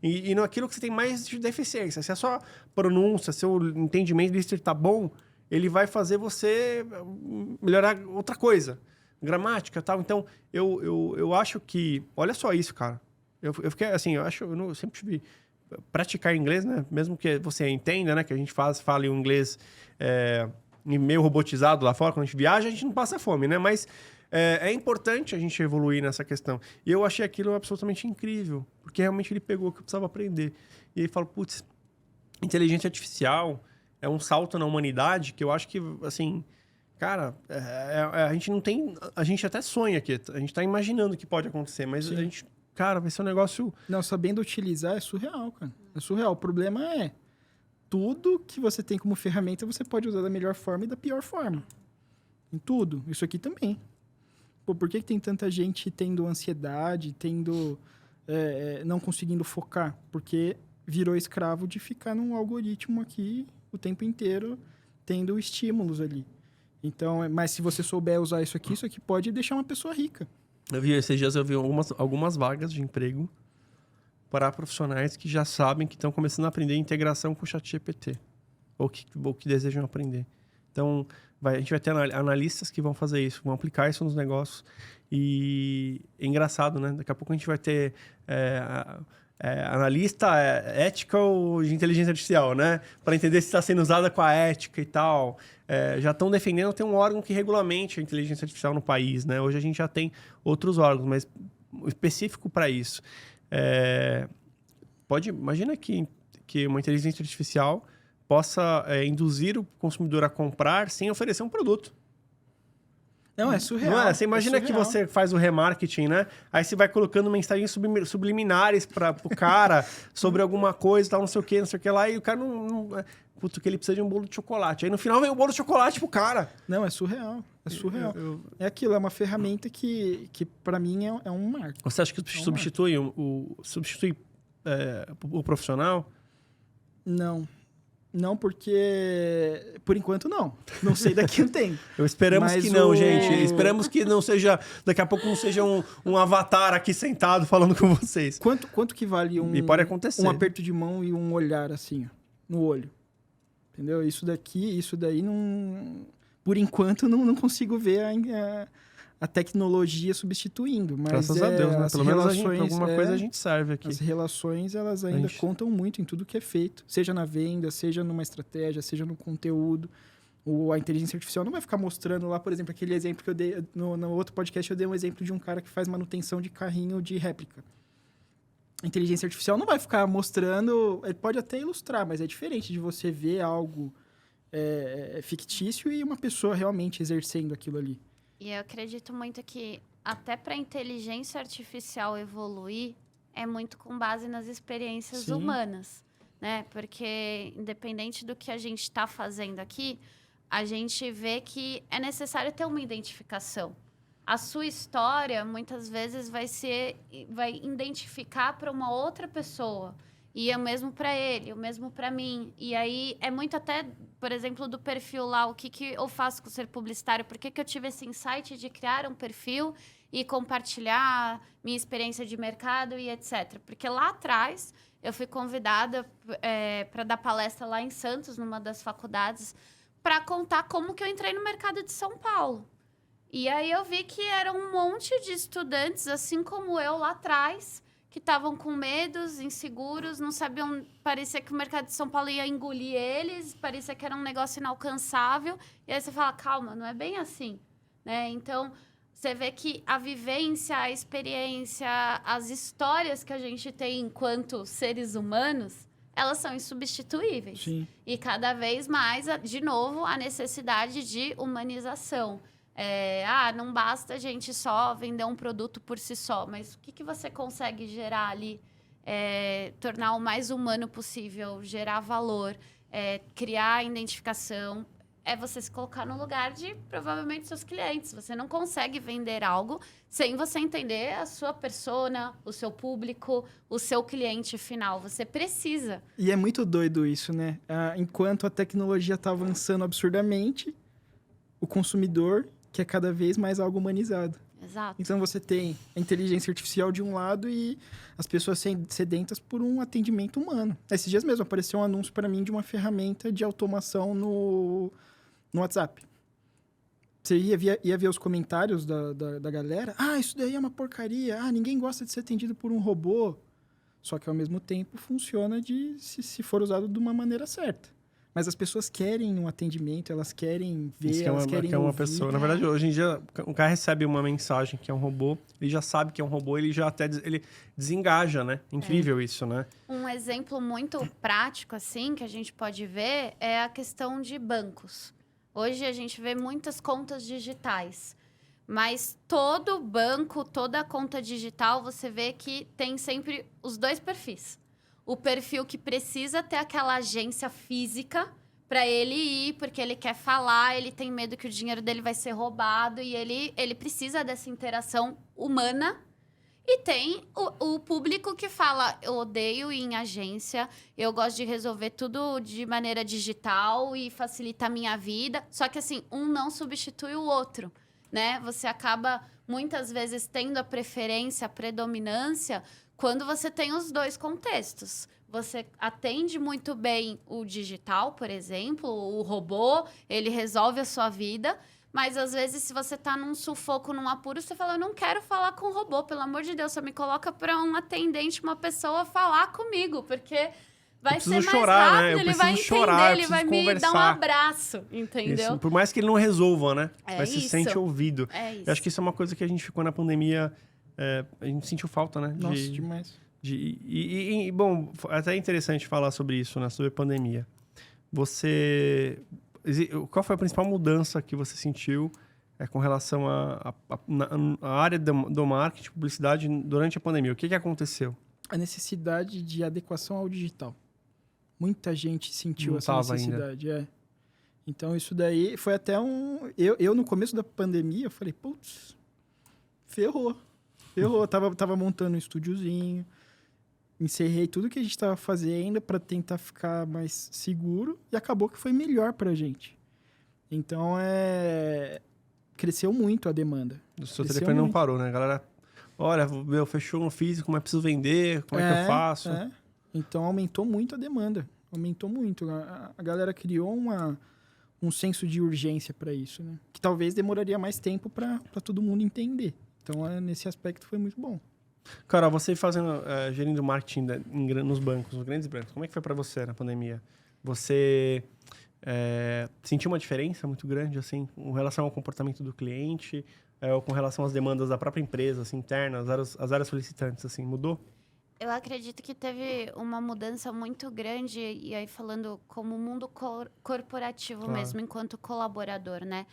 E naquilo que você tem mais de deficiência. Se a sua pronúncia, seu entendimento disso está bom, ele vai fazer você melhorar outra coisa. Gramática e tal. Então, eu acho que... Olha só isso, cara. Eu fiquei assim, eu sempre tive... Praticar inglês, né? Mesmo que você entenda, né? Que a gente fala em inglês meio robotizado lá fora. Quando a gente viaja, a gente não passa fome, né? Mas é importante a gente evoluir nessa questão. E eu achei aquilo absolutamente incrível. Porque realmente ele pegou o que eu precisava aprender. E ele falou, putz, inteligência artificial é um salto na humanidade que eu acho que, assim... Cara, a gente não tem... A gente até sonha aqui. A gente tá imaginando o que pode acontecer. Mas Sim. a gente... Cara, vai ser um negócio... Não, sabendo utilizar é surreal, cara. É surreal. O problema é tudo que você tem como ferramenta você pode usar da melhor forma e da pior forma. Em tudo. Isso aqui também. Pô, por que tem tanta gente tendo ansiedade, não conseguindo focar? Porque virou escravo de ficar num algoritmo aqui o tempo inteiro tendo estímulos ali. Então, mas se você souber usar isso aqui pode deixar uma pessoa rica. Esses dias eu vi algumas vagas de emprego para profissionais que já sabem que estão começando a aprender integração com o ChatGPT. Ou que desejam aprender. Então, a gente vai ter analistas que vão fazer isso, vão aplicar isso nos negócios. E é engraçado, né? Daqui a pouco a gente vai ter analista ethical de inteligência artificial, né? Para entender se está sendo usada com a ética e tal. Já estão defendendo ter um órgão que regulamente a inteligência artificial no país, né? Hoje a gente já tem outros órgãos, mas específico para isso. Imagina que uma inteligência artificial possa induzir o consumidor a comprar sem oferecer um produto. Não, é surreal. Não é? Você imagina que você faz o remarketing, né? Aí você vai colocando mensagens subliminares para o cara sobre alguma coisa, tal, não sei o que lá, e o cara não... Puto, que ele precisa de um bolo de chocolate. Aí no final vem o bolo de chocolate pro cara. Não, é surreal. É surreal. É aquilo, é uma ferramenta que para mim é um marco. Você acha que substitui o profissional? Não. Não, porque... Por enquanto, não. Não sei daqui a um tempo. Esperamos que não, gente. Esperamos que não seja... Daqui a pouco não seja um avatar aqui sentado falando com vocês. Quanto que vale E pode acontecer. um aperto de mão e um olhar assim, ó, no olho? Entendeu? Isso daí não... Por enquanto, não consigo ver a tecnologia substituindo. Mas graças a Deus, né? Pelo menos alguma coisa a gente serve aqui. As relações, elas ainda contam muito em tudo que é feito. Seja na venda, seja numa estratégia, seja no conteúdo. A inteligência artificial não vai ficar mostrando lá, por exemplo, aquele exemplo que eu dei... No outro podcast, eu dei um exemplo de um cara que faz manutenção de carrinho de réplica. A inteligência artificial não vai ficar mostrando... Ele pode até ilustrar, mas é diferente de você ver algo fictício e uma pessoa realmente exercendo aquilo ali. E eu acredito muito que até para a inteligência artificial evoluir é muito com base nas experiências Sim. humanas, né? Porque independente do que a gente está fazendo aqui, a gente vê que é necessário ter uma identificação. A sua história, muitas vezes, vai identificar para uma outra pessoa. E é o mesmo para ele, o mesmo para mim. E aí é muito até, por exemplo, do perfil lá, o que eu faço com o ser publicitário, por que eu tive esse insight de criar um perfil e compartilhar minha experiência de mercado e etc. Porque lá atrás eu fui convidada para dar palestra lá em Santos, numa das faculdades, para contar como que eu entrei no mercado de São Paulo. E aí eu vi que era um monte de estudantes, assim como eu lá atrás, que estavam com medos, inseguros, não sabiam, parecia que o mercado de São Paulo ia engolir eles, parecia que era um negócio inalcançável. E aí você fala, calma, não é bem assim, né? Então, você vê que a vivência, a experiência, as histórias que a gente tem enquanto seres humanos, elas são insubstituíveis. Sim. E cada vez mais, de novo, a necessidade de humanização. Não basta a gente só vender um produto por si só, mas o que você consegue gerar ali? Tornar o mais humano possível, gerar valor, criar identificação. É você se colocar no lugar de, provavelmente, seus clientes. Você não consegue vender algo sem você entender a sua persona, o seu público, o seu cliente final. Você precisa. E é muito doido isso, né? Enquanto a tecnologia está avançando absurdamente, o consumidor quer cada vez mais algo humanizado. Exato. Então você tem a inteligência artificial de um lado e as pessoas sedentas por um atendimento humano. Esses dias mesmo apareceu um anúncio para mim de uma ferramenta de automação no WhatsApp. Você ia ver os comentários da galera. Isso daí é uma porcaria. Ninguém gosta de ser atendido por um robô. Só que, ao mesmo tempo, funciona se for usado de uma maneira certa. Mas as pessoas querem um atendimento, elas querem ver, elas querem uma ouvir. pessoa. Na verdade, hoje em dia, o cara recebe uma mensagem que é um robô, ele já sabe que é um robô, ele já até ele desengaja, né? Incrível isso, né? Um exemplo muito prático, assim, que a gente pode ver é a questão de bancos. Hoje a gente vê muitas contas digitais, mas todo banco, toda conta digital, você vê que tem sempre os dois perfis. O perfil que precisa ter aquela agência física para ele ir, porque ele quer falar, ele tem medo que o dinheiro dele vai ser roubado e ele precisa dessa interação humana. E tem o público que fala, eu odeio ir em agência, eu gosto de resolver tudo de maneira digital e facilita a minha vida. Só que, assim, um não substitui o outro, né? Você acaba, muitas vezes, tendo a preferência, a predominância, quando você tem os dois contextos. Você atende muito bem o digital, por exemplo, o robô, ele resolve a sua vida. Mas, às vezes, se você tá num sufoco, num apuro, você fala, eu não quero falar com o robô, pelo amor de Deus, só me coloca para um atendente, uma pessoa falar comigo, porque vai ser mais chorar, rápido, né? ele vai entender, chorar, ele vai me dar um abraço, entendeu? Isso. Por mais que ele não resolva, né? É Mas se isso. sente ouvido. É isso. Eu acho que isso é uma coisa que a gente ficou na pandemia, a gente sentiu falta, né? Nossa, demais. Bom, é até interessante falar sobre isso, né? Sobre a pandemia. Qual foi a principal mudança que você sentiu com relação à área do marketing, publicidade durante a pandemia? O que aconteceu? A necessidade de adequação ao digital. Muita gente sentiu essa necessidade. Então, isso daí foi até Eu, no começo da pandemia, eu falei, putz, ferrou. Tava montando um estúdiozinho, encerrei tudo que a gente estava fazendo para tentar ficar mais seguro e acabou que foi melhor para a gente. Então, cresceu muito a demanda. O seu telefone não parou, né? A galera, olha, fechou no físico, mas preciso vender, como é que eu faço? Então, aumentou muito a demanda. Aumentou muito. A galera criou um senso de urgência para isso, né? Que talvez demoraria mais tempo para todo mundo entender. Então, nesse aspecto, foi muito bom. Carol, você gerindo marketing nos bancos, nos grandes bancos, como é que foi para você na pandemia? Você sentiu uma diferença muito grande, assim, com relação ao comportamento do cliente, ou com relação às demandas da própria empresa, assim, internas, as áreas solicitantes, assim, mudou? Eu acredito que teve uma mudança muito grande, e aí falando como mundo corporativo mesmo, enquanto colaborador, né?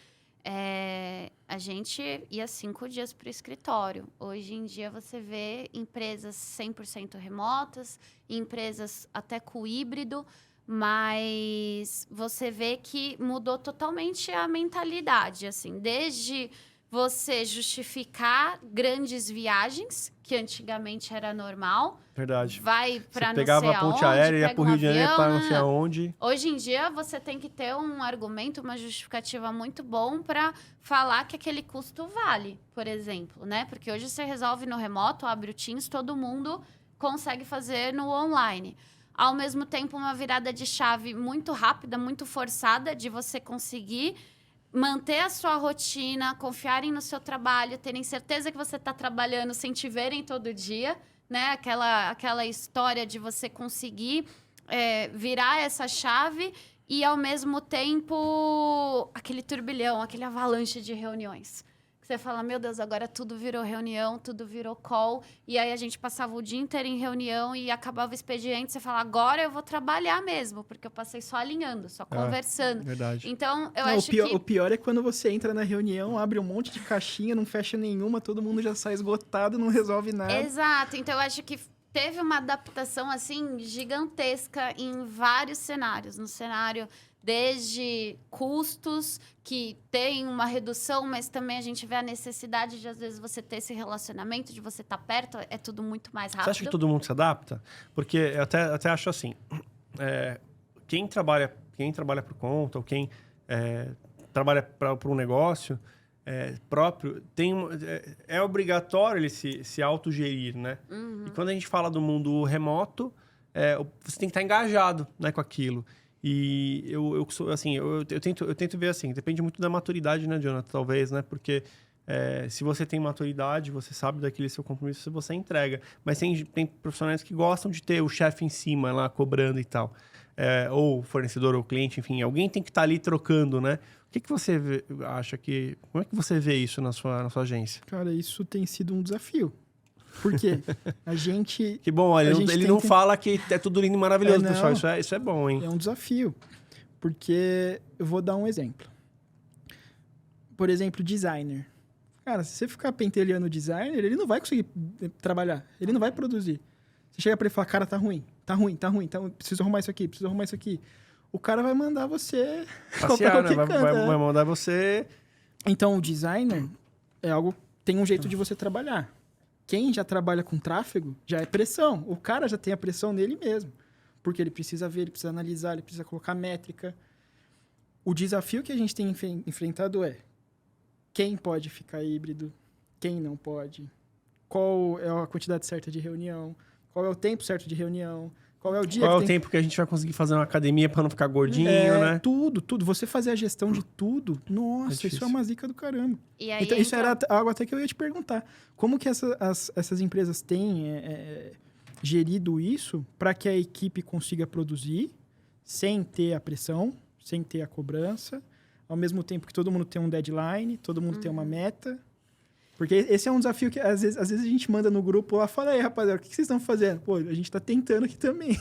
A gente ia 5 dias para o escritório. Hoje em dia você vê empresas 100% remotas, empresas até com híbrido, mas você vê que mudou totalmente a mentalidade, assim, desde você justificar grandes viagens, que antigamente era normal. Verdade. Vai para não sei pegava a ponte aonde, aérea, ia pega pro um Rio de Janeiro, avião, para não sei aonde. Hoje em dia, você tem que ter um argumento, uma justificativa muito bom para falar que aquele custo vale, por exemplo, né? Porque hoje você resolve no remoto, abre o Teams, todo mundo consegue fazer no online. Ao mesmo tempo, uma virada de chave muito rápida, muito forçada, de você conseguir manter a sua rotina, confiarem no seu trabalho, terem certeza que você está trabalhando sem te verem todo dia, né? Aquela história de você conseguir virar essa chave e, ao mesmo tempo, aquele turbilhão, aquele avalanche de reuniões. Você fala, meu Deus, agora tudo virou reunião, tudo virou call. E aí a gente passava o dia inteiro em reunião e acabava o expediente. Você fala, agora eu vou trabalhar mesmo, porque eu passei só alinhando, só conversando. Verdade. Então, eu acho que... O pior é quando você entra na reunião, abre um monte de caixinha, não fecha nenhuma, todo mundo já sai esgotado, não resolve nada. Exato. Então, eu acho que teve uma adaptação, assim, gigantesca em vários cenários. No cenário desde custos, que tem uma redução, mas também a gente vê a necessidade de, às vezes, você ter esse relacionamento, de você estar perto, é tudo muito mais rápido. Você acha que todo mundo se adapta? Porque eu até acho assim, quem trabalha por conta, ou quem trabalha para um negócio próprio, é obrigatório ele se autogerir, né? Uhum. E quando a gente fala do mundo remoto, você tem que estar engajado, né, com aquilo. E eu tento ver assim, depende muito da maturidade, né, Jonathan, talvez, né? Porque se você tem maturidade, você sabe daquele seu compromisso, você entrega. Mas tem profissionais que gostam de ter o chefe em cima lá, cobrando e tal. Ou fornecedor ou cliente, enfim. Alguém tem que estar ali trocando, né? O que você acha que... Como é que você vê isso na sua agência? Cara, isso tem sido um desafio. Por quê? A gente... Que bom, olha, ele não fala que é tudo lindo e maravilhoso, não, pessoal. Isso é bom, hein? É um desafio. Porque eu vou dar um exemplo. Por exemplo, designer. Cara, se você ficar pentelhando o designer, ele não vai conseguir trabalhar. Ele não vai produzir. Você chega pra ele e fala, cara, tá ruim. Preciso arrumar isso aqui. O cara vai mandar você... passear, né? Vai mandar você... Então, o designer é algo... Tem um jeito de você trabalhar. Quem já trabalha com tráfego já é pressão. O cara já tem a pressão nele mesmo. Porque ele precisa ver, ele precisa analisar, ele precisa colocar métrica. O desafio que a gente tem enfrentado é quem pode ficar híbrido, quem não pode, qual é a quantidade certa de reunião, qual é o tempo certo de reunião, qual é o dia qual é o tempo que a gente vai conseguir fazer uma academia para não ficar gordinho, né? Tudo. Você fazer a gestão de tudo, nossa, isso é uma zica do caramba. E aí então, isso era algo até que eu ia te perguntar. Como que essas empresas têm gerido isso para que a equipe consiga produzir sem ter a pressão, sem ter a cobrança, ao mesmo tempo que todo mundo tem um deadline, todo mundo tem uma meta? Porque esse é um desafio que, às vezes a gente manda no grupo lá, fala aí, rapaziada, o que vocês estão fazendo? Pô, a gente tá tentando aqui também.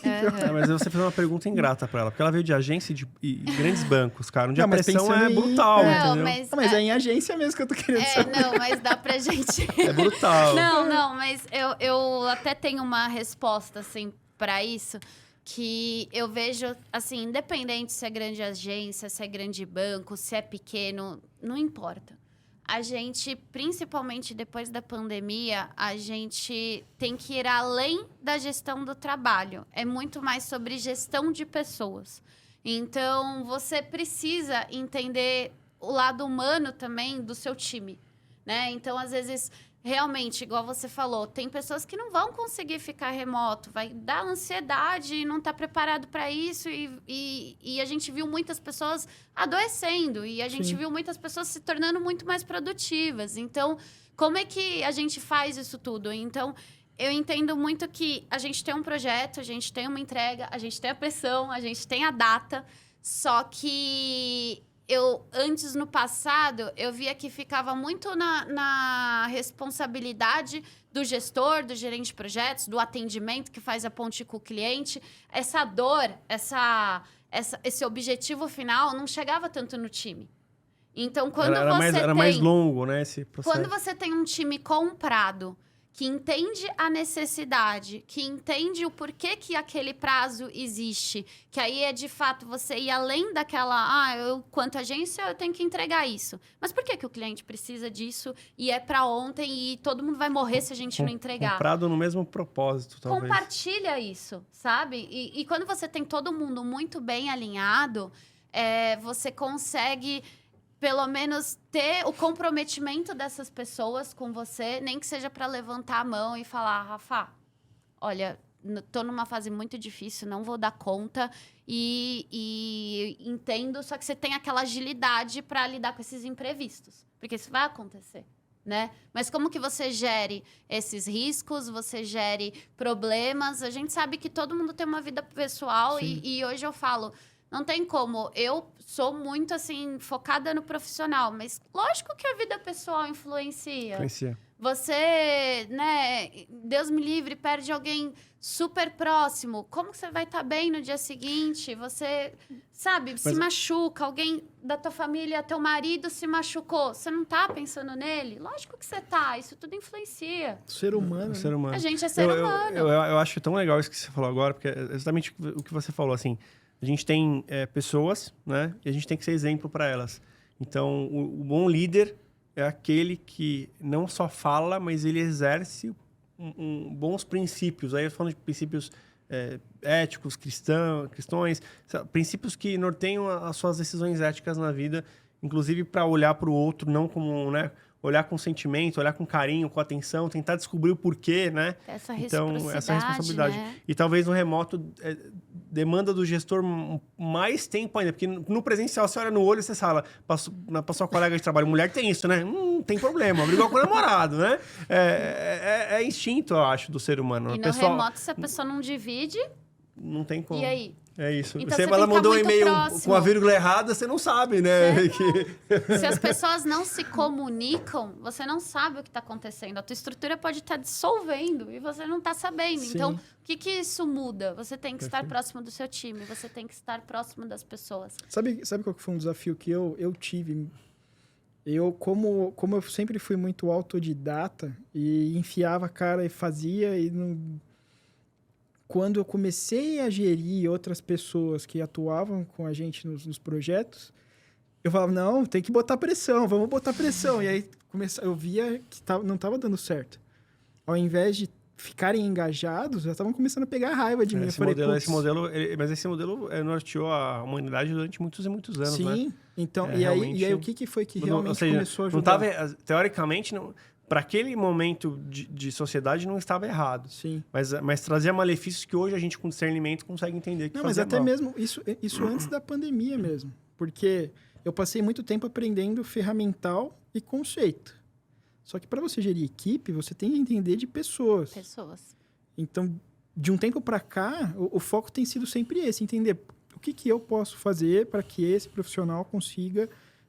Mas você fez uma pergunta ingrata pra ela, porque ela veio de agência e grandes bancos, cara, onde a pressão é brutal, entendeu? Mas é em agência mesmo que eu tô querendo saber. Não, mas dá pra gente... É brutal. Não, mas eu até tenho uma resposta, assim, pra isso, que eu vejo, assim, independente se é grande agência, se é grande banco, se é pequeno, não importa. A gente, principalmente depois da pandemia, a gente tem que ir além da gestão do trabalho. É muito mais sobre gestão de pessoas. Então, você precisa entender o lado humano também do seu time, né? Então, às vezes, realmente, igual você falou, tem pessoas que não vão conseguir ficar remoto, vai dar ansiedade e não tá preparado para isso. E a gente viu muitas pessoas adoecendo e a gente viu muitas pessoas se tornando muito mais produtivas. Então, como é que a gente faz isso tudo? Então, eu entendo muito que a gente tem um projeto, a gente tem uma entrega, a gente tem a pressão, a gente tem a data, só que... antes, no passado, eu via que ficava muito na responsabilidade do gestor, do gerente de projetos, do atendimento que faz a ponte com o cliente. Essa dor, esse objetivo final não chegava tanto no time. Então, quando era mais longo, né, esse processo. Quando você tem um time comprado, que entende a necessidade, que entende o porquê que aquele prazo existe, que aí é de fato você ir além daquela, eu, quanto agência, eu tenho que entregar isso. Mas por que o cliente precisa disso e é para ontem e todo mundo vai morrer se a gente não entregar? Comprado no mesmo propósito, talvez. Compartilha isso, sabe? E quando você tem todo mundo muito bem alinhado, você consegue pelo menos ter o comprometimento dessas pessoas com você, nem que seja para levantar a mão e falar, Rafa, olha, tô numa fase muito difícil, não vou dar conta e entendo, só que você tem aquela agilidade para lidar com esses imprevistos, porque isso vai acontecer, né? Mas como que você gere esses riscos, você gere problemas? A gente sabe que todo mundo tem uma vida pessoal e hoje eu falo, não tem como. Eu sou muito, assim, focada no profissional, mas lógico que a vida pessoal influencia. Você, né, Deus me livre, perde alguém super próximo. Como que você vai estar bem no dia seguinte? Você, sabe, se machuca. Alguém da tua família, teu marido se machucou. Você não tá pensando nele? Lógico que você tá. Isso tudo influencia. Ser humano. Ser humano. A gente é ser humano. Eu acho tão legal isso que você falou agora, porque é exatamente o que você falou, assim. A gente tem pessoas, né? E a gente tem que ser exemplo para elas. Então, o bom líder é aquele que não só fala, mas ele exerce bons princípios. Aí eu tô falando de princípios éticos, cristãos, princípios que norteiam as suas decisões éticas na vida, inclusive para olhar para o outro, não como, né? Olhar com sentimento, olhar com carinho, com atenção, tentar descobrir o porquê, né? Essa responsabilidade. Né? E talvez no remoto demanda do gestor mais tempo ainda, porque no presencial você olha no olho e você fala, passou a colega de trabalho, mulher tem isso, né? Tem problema, brigou com o namorado, né? É instinto, eu acho, do ser humano. E no remoto, se a pessoa não divide... Não tem como. E aí? É isso. Então, ela mandou um e-mail próximo. com a vírgula errada, você não sabe, né? Se as pessoas não se comunicam, você não sabe o que está acontecendo. A tua estrutura pode estar dissolvendo e você não está sabendo. Sim. Então, o que isso muda? Você tem que estar próximo do seu time, você tem que estar próximo das pessoas. Sabe qual que foi um desafio que eu tive? Como eu sempre fui muito autodidata e enfiava a cara e fazia e não... Quando eu comecei a gerir outras pessoas que atuavam com a gente nos projetos, eu falava, não, tem que botar pressão, vamos botar pressão. E aí eu via que não estava dando certo. Ao invés de ficarem engajados, já estavam começando a pegar raiva de mim. Esse modelo norteou a humanidade durante muitos e muitos anos, né? Sim, então, e aí o que foi que realmente começou a ajudar? Teoricamente, para aquele momento de sociedade não estava errado. Sim. Mas trazia malefícios que hoje a gente, com discernimento, consegue entender que mas até mesmo isso antes da pandemia mesmo. Porque eu passei muito tempo aprendendo ferramental e conceito. Só que para você gerir equipe, você tem que entender de pessoas. Então, de um tempo para cá, o foco tem sido sempre esse. Entender o que eu posso fazer para que esse profissional consiga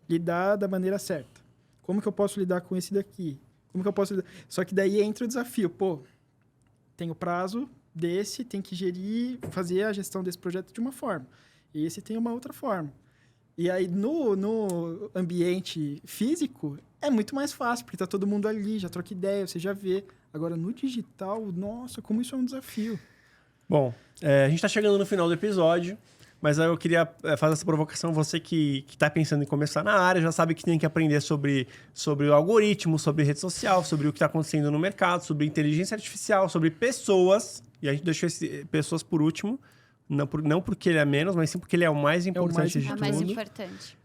lidar da maneira certa. Como que eu posso lidar com esse daqui? Como que eu posso... Só que daí entra o desafio. Tem o prazo desse, tem que gerir, fazer a gestão desse projeto de uma forma. E esse tem uma outra forma. E aí, no ambiente físico, é muito mais fácil, porque tá todo mundo ali, já troca ideia, você já vê. Agora, no digital, nossa, como isso é um desafio. Bom, a gente tá chegando no final do episódio. Mas eu queria fazer essa provocação. Você que está pensando em começar na área, já sabe que tem que aprender sobre o algoritmo, sobre rede social, sobre o que está acontecendo no mercado, sobre inteligência artificial, sobre pessoas. E a gente deixou pessoas por último. Não porque ele é menos, mas sim porque ele é o mais importante de tudo. É o mais importante.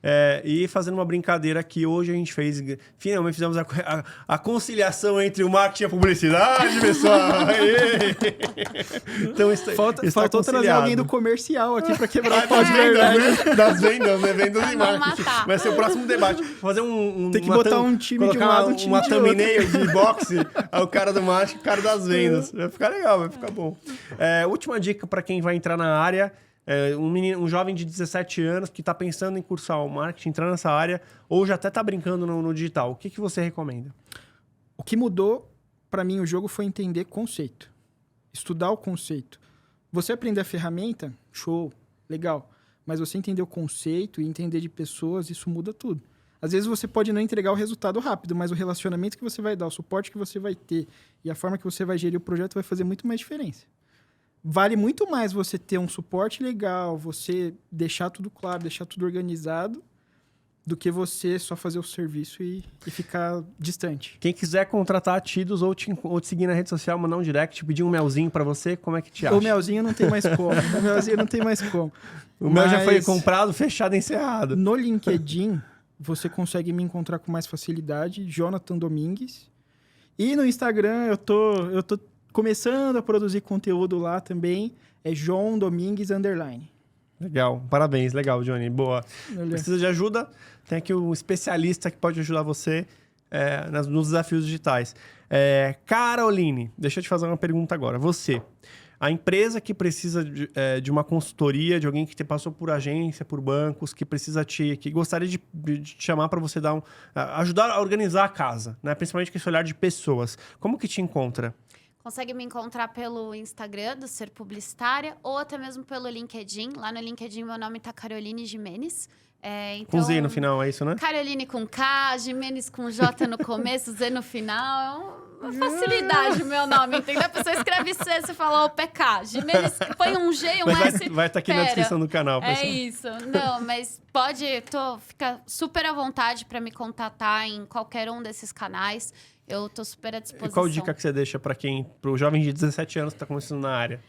E fazendo uma brincadeira que hoje a gente fez... Finalmente fizemos a conciliação entre o marketing e a publicidade, pessoal! Então, faltou trazer alguém do comercial aqui para quebrar o pau de verdade. Das vendas, né? Vendas e marketing. Vai ser o próximo debate. Fazer tem que botar um time de um lado, um time de outro. Uma thumbnail de boxe, o cara do marketing, o cara das vendas. Vai ficar legal, vai ficar bom. Última dica para quem vai entrar na área, um jovem de 17 anos que está pensando em cursar o marketing, entrar nessa área, ou já até está brincando no digital. O que você recomenda? O que mudou, para mim, o jogo foi entender conceito. Estudar o conceito. Você aprender a ferramenta, show, legal. Mas você entender o conceito e entender de pessoas, isso muda tudo. Às vezes você pode não entregar o resultado rápido, mas o relacionamento que você vai dar, o suporte que você vai ter e a forma que você vai gerir o projeto vai fazer muito mais diferença. Vale muito mais você ter um suporte legal, você deixar tudo claro, deixar tudo organizado, do que você só fazer o serviço e ficar distante. Quem quiser contratar a Tidos ou te seguir na rede social, mandar um direct, pedir um melzinho pra você, como é que te acha? O melzinho não tem mais como. O mel já foi comprado, fechado, encerrado. No LinkedIn, você consegue me encontrar com mais facilidade, Jonathan Domingues. E no Instagram, eu tô começando a produzir conteúdo lá também, é João Domingues _. Legal, parabéns, legal, Johnny, boa. Valeu. Precisa de ajuda? Tem aqui um especialista que pode ajudar você nos desafios digitais. Caroline, deixa eu te fazer uma pergunta agora. Você, a empresa que precisa de uma consultoria, de alguém que passou por agência, por bancos, que precisa que gostaria de te chamar para você ajudar a organizar a casa, né? Principalmente com esse olhar de pessoas. Como que te encontra? Consegue me encontrar pelo Instagram do Ser Publicitária ou até mesmo pelo LinkedIn. Lá no LinkedIn, meu nome tá Caroline Gimenez. Então, com Z no final, é isso, né? Caroline com K, Gimenez com J no começo, Z no final. É uma facilidade o meu nome, entendeu? A pessoa escreve C, você fala PK. Gimenez, põe um G e um S. Vai estar aqui na descrição do canal, pessoal. É isso. Não, mas fica super à vontade para me contatar em qualquer um desses canais. Eu tô super à disposição. E qual dica que você deixa para o jovem de 17 anos que está começando na área?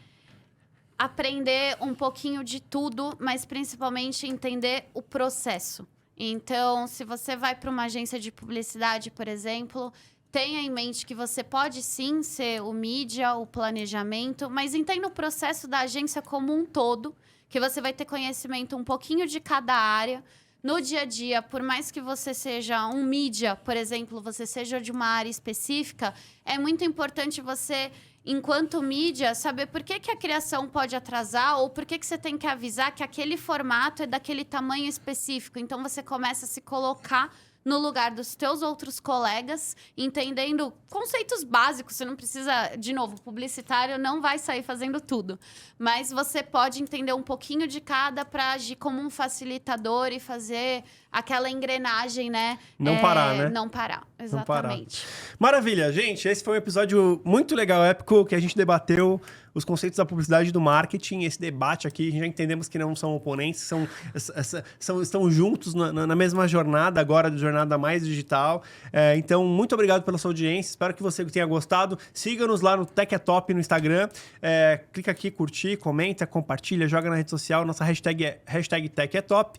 Aprender um pouquinho de tudo, mas principalmente entender o processo. Então, se você vai para uma agência de publicidade, por exemplo, tenha em mente que você pode sim ser o mídia, o planejamento, mas entenda o processo da agência como um todo, que você vai ter conhecimento um pouquinho de cada área. No dia a dia, por mais que você seja um mídia, por exemplo, você seja de uma área específica, é muito importante você, enquanto mídia, saber por que a criação pode atrasar ou por que você tem que avisar que aquele formato é daquele tamanho específico. Então, você começa a se colocar no lugar dos teus outros colegas, entendendo conceitos básicos. Você não precisa, de novo, publicitário não vai sair fazendo tudo. Mas você pode entender um pouquinho de cada para agir como um facilitador e fazer aquela engrenagem, né? Não parar, né? Não parar, exatamente. Não parar. Maravilha, gente. Esse foi um episódio muito legal, épico, que a gente debateu os conceitos da publicidade e do marketing. Esse debate aqui, já entendemos que não são oponentes, estão juntos na mesma jornada, agora de jornada mais digital. Então, muito obrigado pela sua audiência. Espero que você tenha gostado. Siga-nos lá no Tech é Top no Instagram. Clica aqui, curtir, comenta, compartilha, joga na rede social. Nossa hashtag é Tech é Top.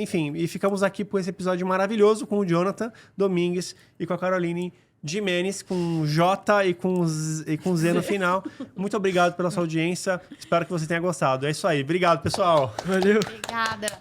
Enfim, e ficamos aqui por esse episódio maravilhoso com o Jonathan Domingues e com a Caroline Gimenez, com J e com Z no final. Muito obrigado pela sua audiência. Espero que você tenha gostado. É isso aí. Obrigado, pessoal. Valeu. Obrigada.